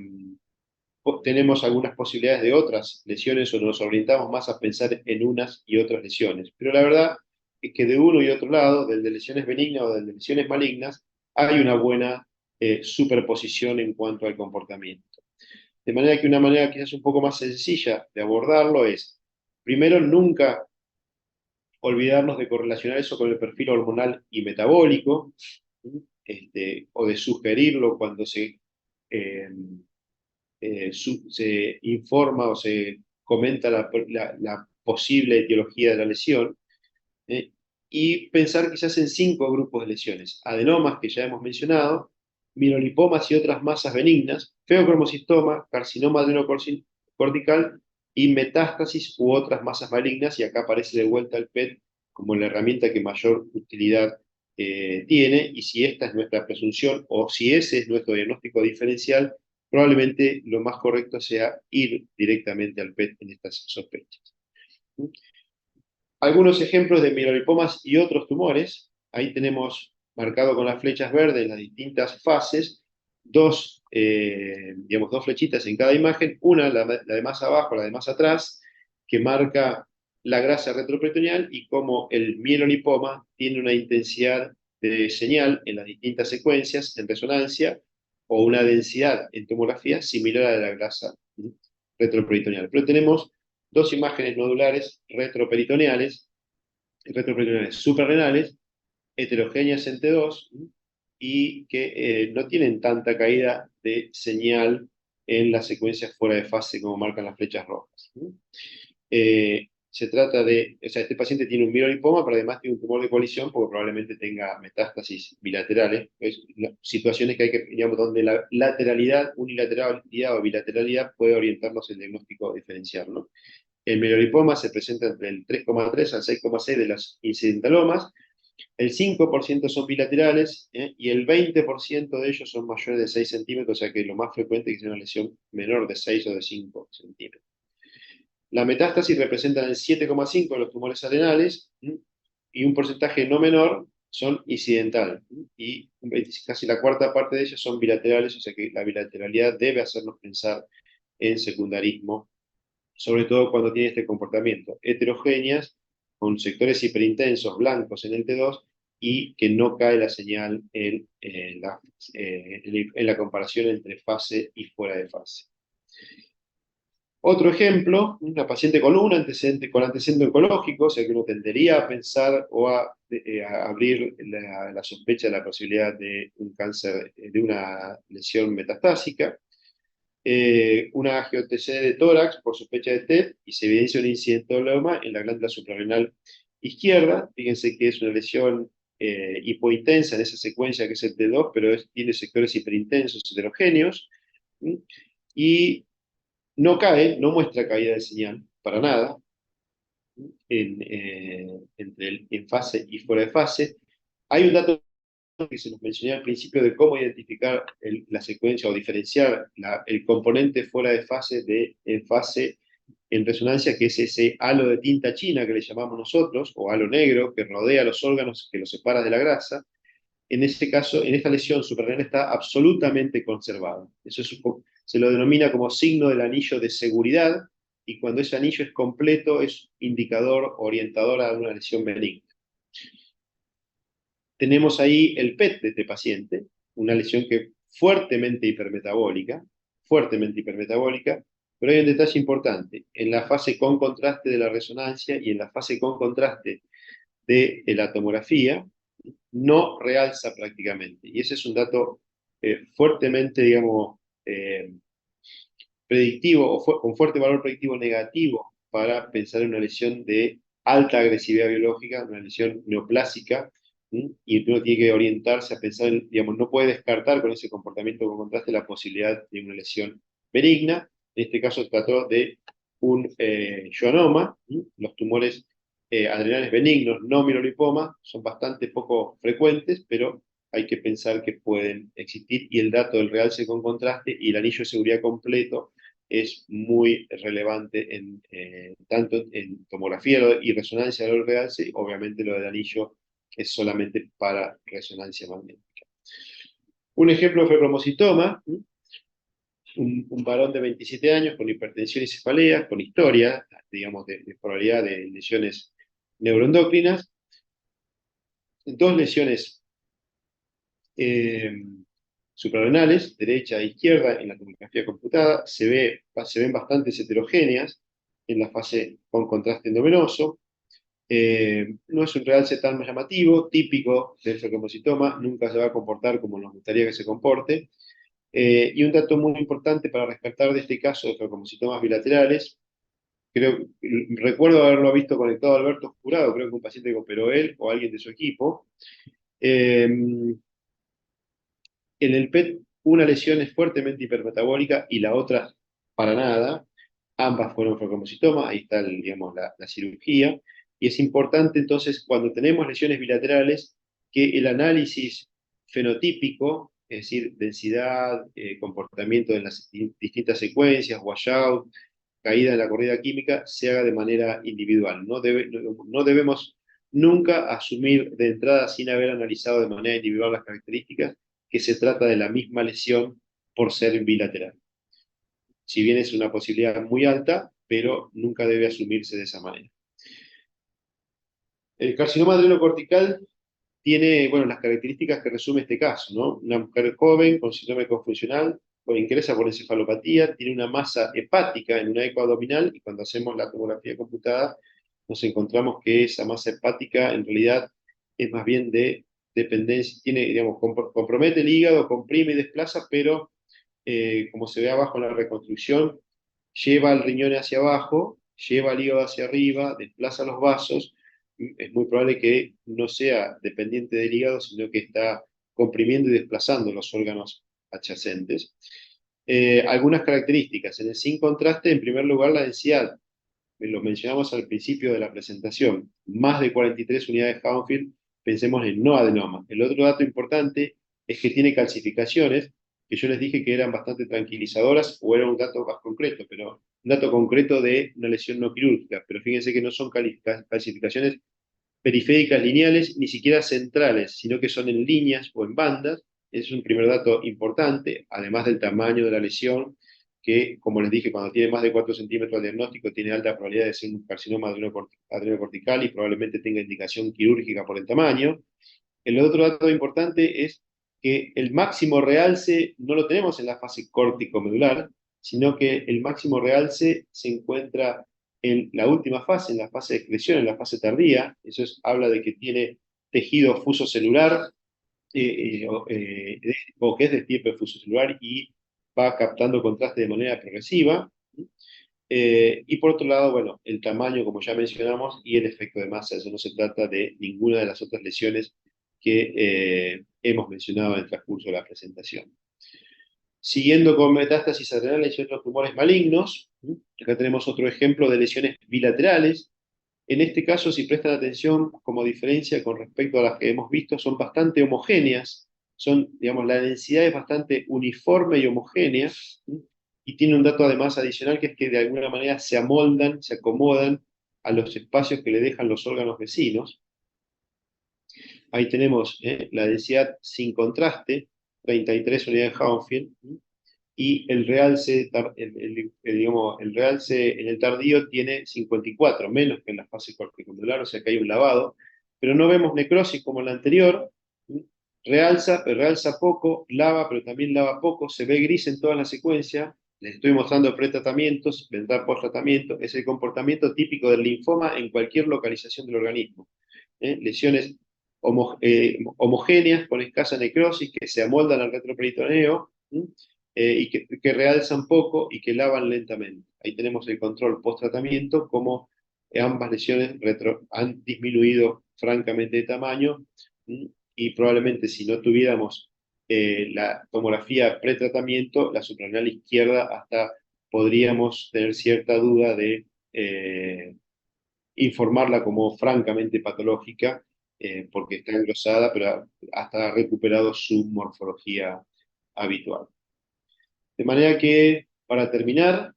tenemos algunas posibilidades de otras lesiones o nos orientamos más a pensar en unas y otras lesiones. Pero la verdad es que de uno y otro lado, del de lesiones benignas o del de lesiones malignas, hay una buena superposición en cuanto al comportamiento. De manera que una manera quizás un poco más sencilla de abordarlo es, primero, nunca olvidarnos de correlacionar eso con el perfil hormonal y metabólico, o de sugerirlo cuando eh, se informa o se comenta la posible etiología de la lesión, ¿eh? Y pensar quizás en 5 grupos de lesiones: adenomas, que ya hemos mencionado, mirolipomas y otras masas benignas, feocromocistoma, carcinoma adenocortical y metástasis u otras masas malignas, y acá aparece de vuelta el PET como la herramienta que mayor utilidad tiene, y si esta es nuestra presunción o si ese es nuestro diagnóstico diferencial, probablemente lo más correcto sea ir directamente al PET en estas sospechas. Algunos ejemplos de mirolipomas y otros tumores. Ahí tenemos marcado con las flechas verdes las distintas fases, dos flechitas en cada imagen, una, la de más abajo, la de más atrás, que marca la grasa retroperitoneal y cómo el mielolipoma tiene una intensidad de señal en las distintas secuencias en resonancia o una densidad en tomografía similar a la de la grasa retroperitoneal. Pero tenemos dos imágenes nodulares retroperitoneales suprarrenales, heterogéneas en T2, y que no tienen tanta caída de señal en las secuencias fuera de fase como marcan las flechas rojas. Se trata de, o sea, este paciente tiene un mirolipoma, pero además tiene un tumor de colisión porque probablemente tenga metástasis bilaterales. Situaciones que hay que, digamos, donde la lateralidad, unilateralidad o bilateralidad puede orientarnos el diagnóstico diferencial, ¿no? El mielolipoma se presenta entre el 3,3 al 6,6 de las incidentalomas, el 5% son bilaterales, y el 20% de ellos son mayores de 6 centímetros, o sea que lo más frecuente es que sea una lesión menor de 6 o de 5 centímetros. La metástasis representa el 7,5 de los tumores adrenales, y un porcentaje no menor son incidentales, y casi la cuarta parte de ellas son bilaterales, o sea que la bilateralidad debe hacernos pensar en secundarismo, sobre todo cuando tiene este comportamiento: heterogéneas, con sectores hiperintensos blancos en el T2 y que no cae la señal en la comparación entre fase y fuera de fase. Otro ejemplo, una paciente con antecedente oncológico, o sea que uno tendería a pensar o a abrir la sospecha de la posibilidad de un cáncer, de una lesión metastásica. Una AGOTC de tórax por sospecha de TED y se evidencia un incidentaloma en la glándula suprarrenal izquierda. Fíjense que es una lesión hipointensa en esa secuencia que es el T2, pero tiene sectores hiperintensos heterogéneos, y no cae, no muestra caída de señal para nada en fase y fuera de fase. Hay un dato que se nos mencionó al principio de cómo identificar la secuencia o diferenciar el componente fuera de fase en fase en resonancia, que es ese halo de tinta china que le llamamos nosotros, o halo negro, que rodea los órganos, que los separa de la grasa. En este caso, en esta lesión suprarrenal está absolutamente conservado. Eso se lo denomina como signo del anillo de seguridad, y cuando ese anillo es completo es indicador orientador a una lesión benigna. Tenemos ahí el PET de este paciente, una lesión que fuertemente hipermetabólica, pero hay un detalle importante: en la fase con contraste de la resonancia y en la fase con contraste de la tomografía no realza prácticamente. Y ese es un dato fuertemente, digamos, predictivo o con fuerte valor predictivo negativo para pensar en una lesión de alta agresividad biológica, una lesión neoplásica, y uno tiene que orientarse a pensar, digamos, no puede descartar con ese comportamiento con contraste la posibilidad de una lesión benigna. En este caso trató de un schwannoma. Los tumores adrenales benignos, no mirolipoma, son bastante poco frecuentes, pero hay que pensar que pueden existir, y el dato del realce con contraste y el anillo de seguridad completo es muy relevante tanto en tomografía y resonancia del realce. Obviamente lo del anillo es solamente para resonancia magnética. Un ejemplo fue cromocitoma, un varón de 27 años con hipertensión y cefaleas, con historia, digamos, de probabilidad de lesiones neuroendocrinas, dos lesiones suprarrenales, derecha e izquierda, en la tomografía computada, se ven bastante heterogéneas en la fase con contraste endovenoso. No es un realce tan llamativo, típico del sarcomocitoma, nunca se va a comportar como nos gustaría que se comporte. Y un dato muy importante para rescatar de este caso de sarcomocitomas bilaterales, recuerdo haberlo visto conectado a Alberto Jurado, creo que un paciente que operó él o alguien de su equipo. En el PET, una lesión es fuertemente hipermetabólica y la otra para nada. Ambas fueron sarcomocitoma, ahí está, digamos, la cirugía. Y es importante entonces, cuando tenemos lesiones bilaterales, que el análisis fenotípico, es decir, densidad, comportamiento en las distintas secuencias, washout, caída en la corrida química, se haga de manera individual. No debemos nunca asumir de entrada, sin haber analizado de manera individual las características, que se trata de la misma lesión por ser bilateral. Si bien es una posibilidad muy alta, pero nunca debe asumirse de esa manera. El carcinoma adrenocortical tiene, bueno, las características que resume este caso, ¿no? Una mujer joven con síndrome confuncional, ingresa por encefalopatía, tiene una masa hepática en una eco abdominal, y cuando hacemos la tomografía computada nos encontramos que esa masa hepática en realidad es más bien de dependencia, tiene, digamos, compromete el hígado, comprime y desplaza, pero como se ve abajo en la reconstrucción, lleva el riñón hacia abajo, lleva el hígado hacia arriba, desplaza los vasos. Es muy probable que no sea dependiente del hígado, sino que está comprimiendo y desplazando los órganos adyacentes. Algunas características. En el sin contraste, en primer lugar, la densidad. Lo mencionamos al principio de la presentación. Más de 43 unidades Hounsfield, pensemos en no adenoma. El otro dato importante es que tiene calcificaciones, que yo les dije que eran bastante tranquilizadoras, o era un dato más concreto, pero un dato concreto de una lesión no quirúrgica. Pero fíjense que no son calcificaciones periféricas lineales, ni siquiera centrales, sino que son en líneas o en bandas. Es un primer dato importante, además del tamaño de la lesión, que, como les dije, cuando tiene más de 4 centímetros al diagnóstico, tiene alta probabilidad de ser un carcinoma adrenocortical y probablemente tenga indicación quirúrgica por el tamaño. El otro dato importante es que el máximo realce no lo tenemos en la fase córtico-medular, sino que el máximo realce se encuentra en la última fase, en la fase de excreción, en la fase tardía. Eso habla de que tiene tejido fusocelular, o que es de tipo fusocelular y va captando contraste de manera progresiva. Y por otro lado, bueno, el tamaño, como ya mencionamos, y el efecto de masa. Eso no se trata de ninguna de las otras lesiones que hemos mencionado en el transcurso de la presentación. Siguiendo con metástasis adrenales y otros tumores malignos, acá tenemos otro ejemplo de lesiones bilaterales. En este caso, si prestan atención, como diferencia con respecto a las que hemos visto, son bastante homogéneas. Digamos, la densidad es bastante uniforme y homogénea, y tiene un dato además adicional, que es que de alguna manera se amoldan, se acomodan a los espacios que le dejan los órganos vecinos. Ahí tenemos la densidad sin contraste, 33 unidades Hounsfield, y el realce, digamos, el realce en el tardío tiene 54, menos que en la fase corticomedular, o sea que hay un lavado, pero no vemos necrosis como en la anterior. Realza, pero realza poco, lava, pero también lava poco, se ve gris en toda la secuencia. Les estoy mostrando pretratamientos, vendrá post-tratamiento. Es el comportamiento típico del linfoma en cualquier localización del organismo. lesiones homogéneas con escasa necrosis que se amoldan al retroperitoneo y que realzan poco y que lavan lentamente. Ahí tenemos el control post-tratamiento, como ambas lesiones han disminuido francamente de tamaño y probablemente si no tuviéramos la tomografía pretratamiento, la suprarrenal izquierda hasta podríamos tener cierta duda de informarla como francamente patológica, porque está engrosada, pero hasta ha recuperado su morfología habitual. De manera que, para terminar,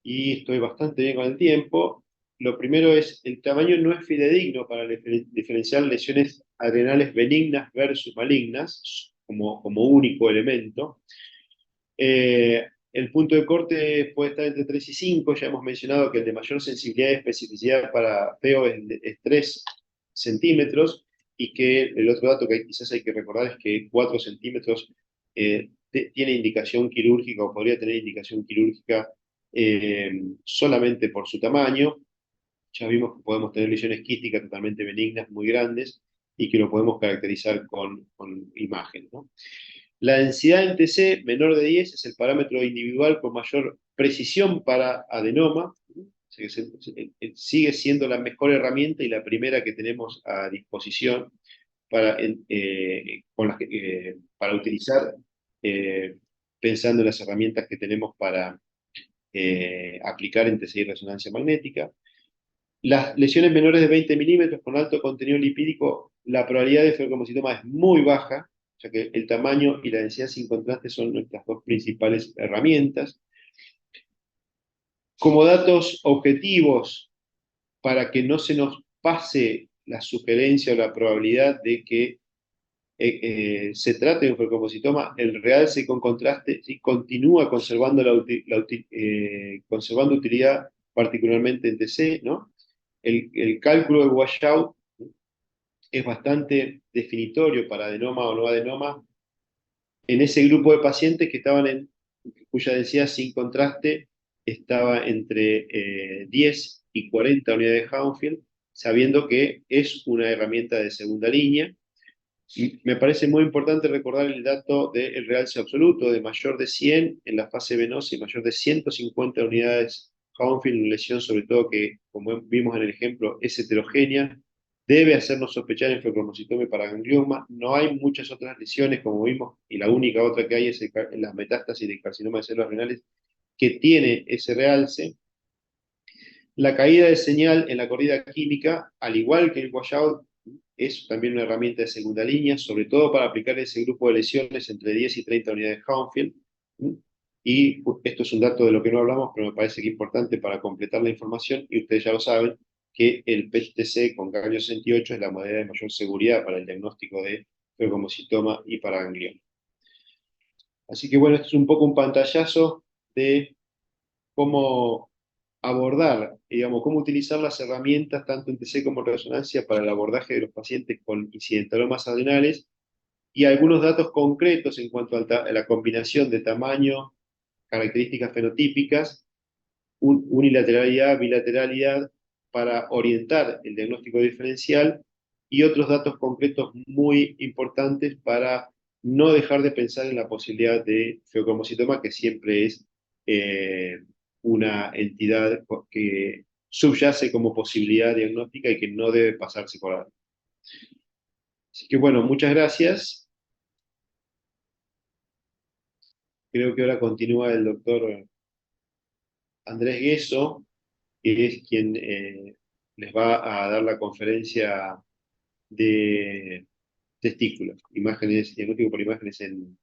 y estoy bastante bien con el tiempo, lo primero es, el tamaño no es fidedigno para diferenciar lesiones adrenales benignas versus malignas, como único elemento. El punto de corte puede estar entre 3 y 5. Ya hemos mencionado que el de mayor sensibilidad y especificidad para PEO es 3 centímetros, y que el otro dato que quizás hay que recordar es que 4 centímetros tiene indicación quirúrgica, o podría tener indicación quirúrgica solamente por su tamaño. Ya vimos que podemos tener lesiones quísticas totalmente benignas, muy grandes, y que lo podemos caracterizar con imagen, ¿no? La densidad en TC menor de 10 es el parámetro individual con mayor precisión para adenoma. Sigue siendo la mejor herramienta y la primera que tenemos a disposición para, para utilizar, pensando en las herramientas que tenemos para aplicar en TC y resonancia magnética. Las lesiones menores de 20 milímetros con alto contenido lipídico, la probabilidad de feocomocitoma es muy baja, o sea que el tamaño y la densidad sin contraste son nuestras dos principales herramientas. Como datos objetivos, para que no se nos pase la sugerencia o la probabilidad de que se trate de un feocomocitoma, el realce con contraste sí continúa conservando, conservando utilidad, particularmente en TC, ¿no? El cálculo de washout es bastante definitorio para adenoma o no adenoma en ese grupo de pacientes que estaban cuya densidad sin contraste estaba entre 10 y 40 unidades de Hounsfield, sabiendo que es una herramienta de segunda línea. Y me parece muy importante recordar el dato del realce absoluto de mayor de 100 en la fase venosa y mayor de 150 unidades Hounsfield, una lesión sobre todo que, como vimos en el ejemplo, es heterogénea, debe hacernos sospechar en feocromocitoma y paraganglioma. No hay muchas otras lesiones, como vimos, y la única otra que hay es las metástasis de carcinoma de células renales, que tiene ese realce. La caída de señal en la corrida química, al igual que el washout, es también una herramienta de segunda línea, sobre todo para aplicar ese grupo de lesiones entre 10 y 30 unidades Hounsfield. Y esto es un dato de lo que no hablamos, pero me parece que es importante para completar la información, y ustedes ya lo saben, que el PET-TC con ganglio 68 es la modalidad de mayor seguridad para el diagnóstico de feocomocitoma y paraganglioma. Así que bueno, esto es un poco un pantallazo de cómo abordar, digamos, cómo utilizar las herramientas tanto en TC como en resonancia para el abordaje de los pacientes con incidentalomas adrenales, y algunos datos concretos en cuanto a la combinación de tamaño, características fenotípicas, unilateralidad, bilateralidad, para orientar el diagnóstico diferencial, y otros datos concretos muy importantes para no dejar de pensar en la posibilidad de feocromocitoma, que siempre es una entidad que subyace como posibilidad diagnóstica y que no debe pasarse por alto. Así que bueno, muchas gracias. Creo que ahora continúa el doctor Andrés Gueso, que es quien les va a dar la conferencia de testículos, imágenes, diagnóstico por imágenes en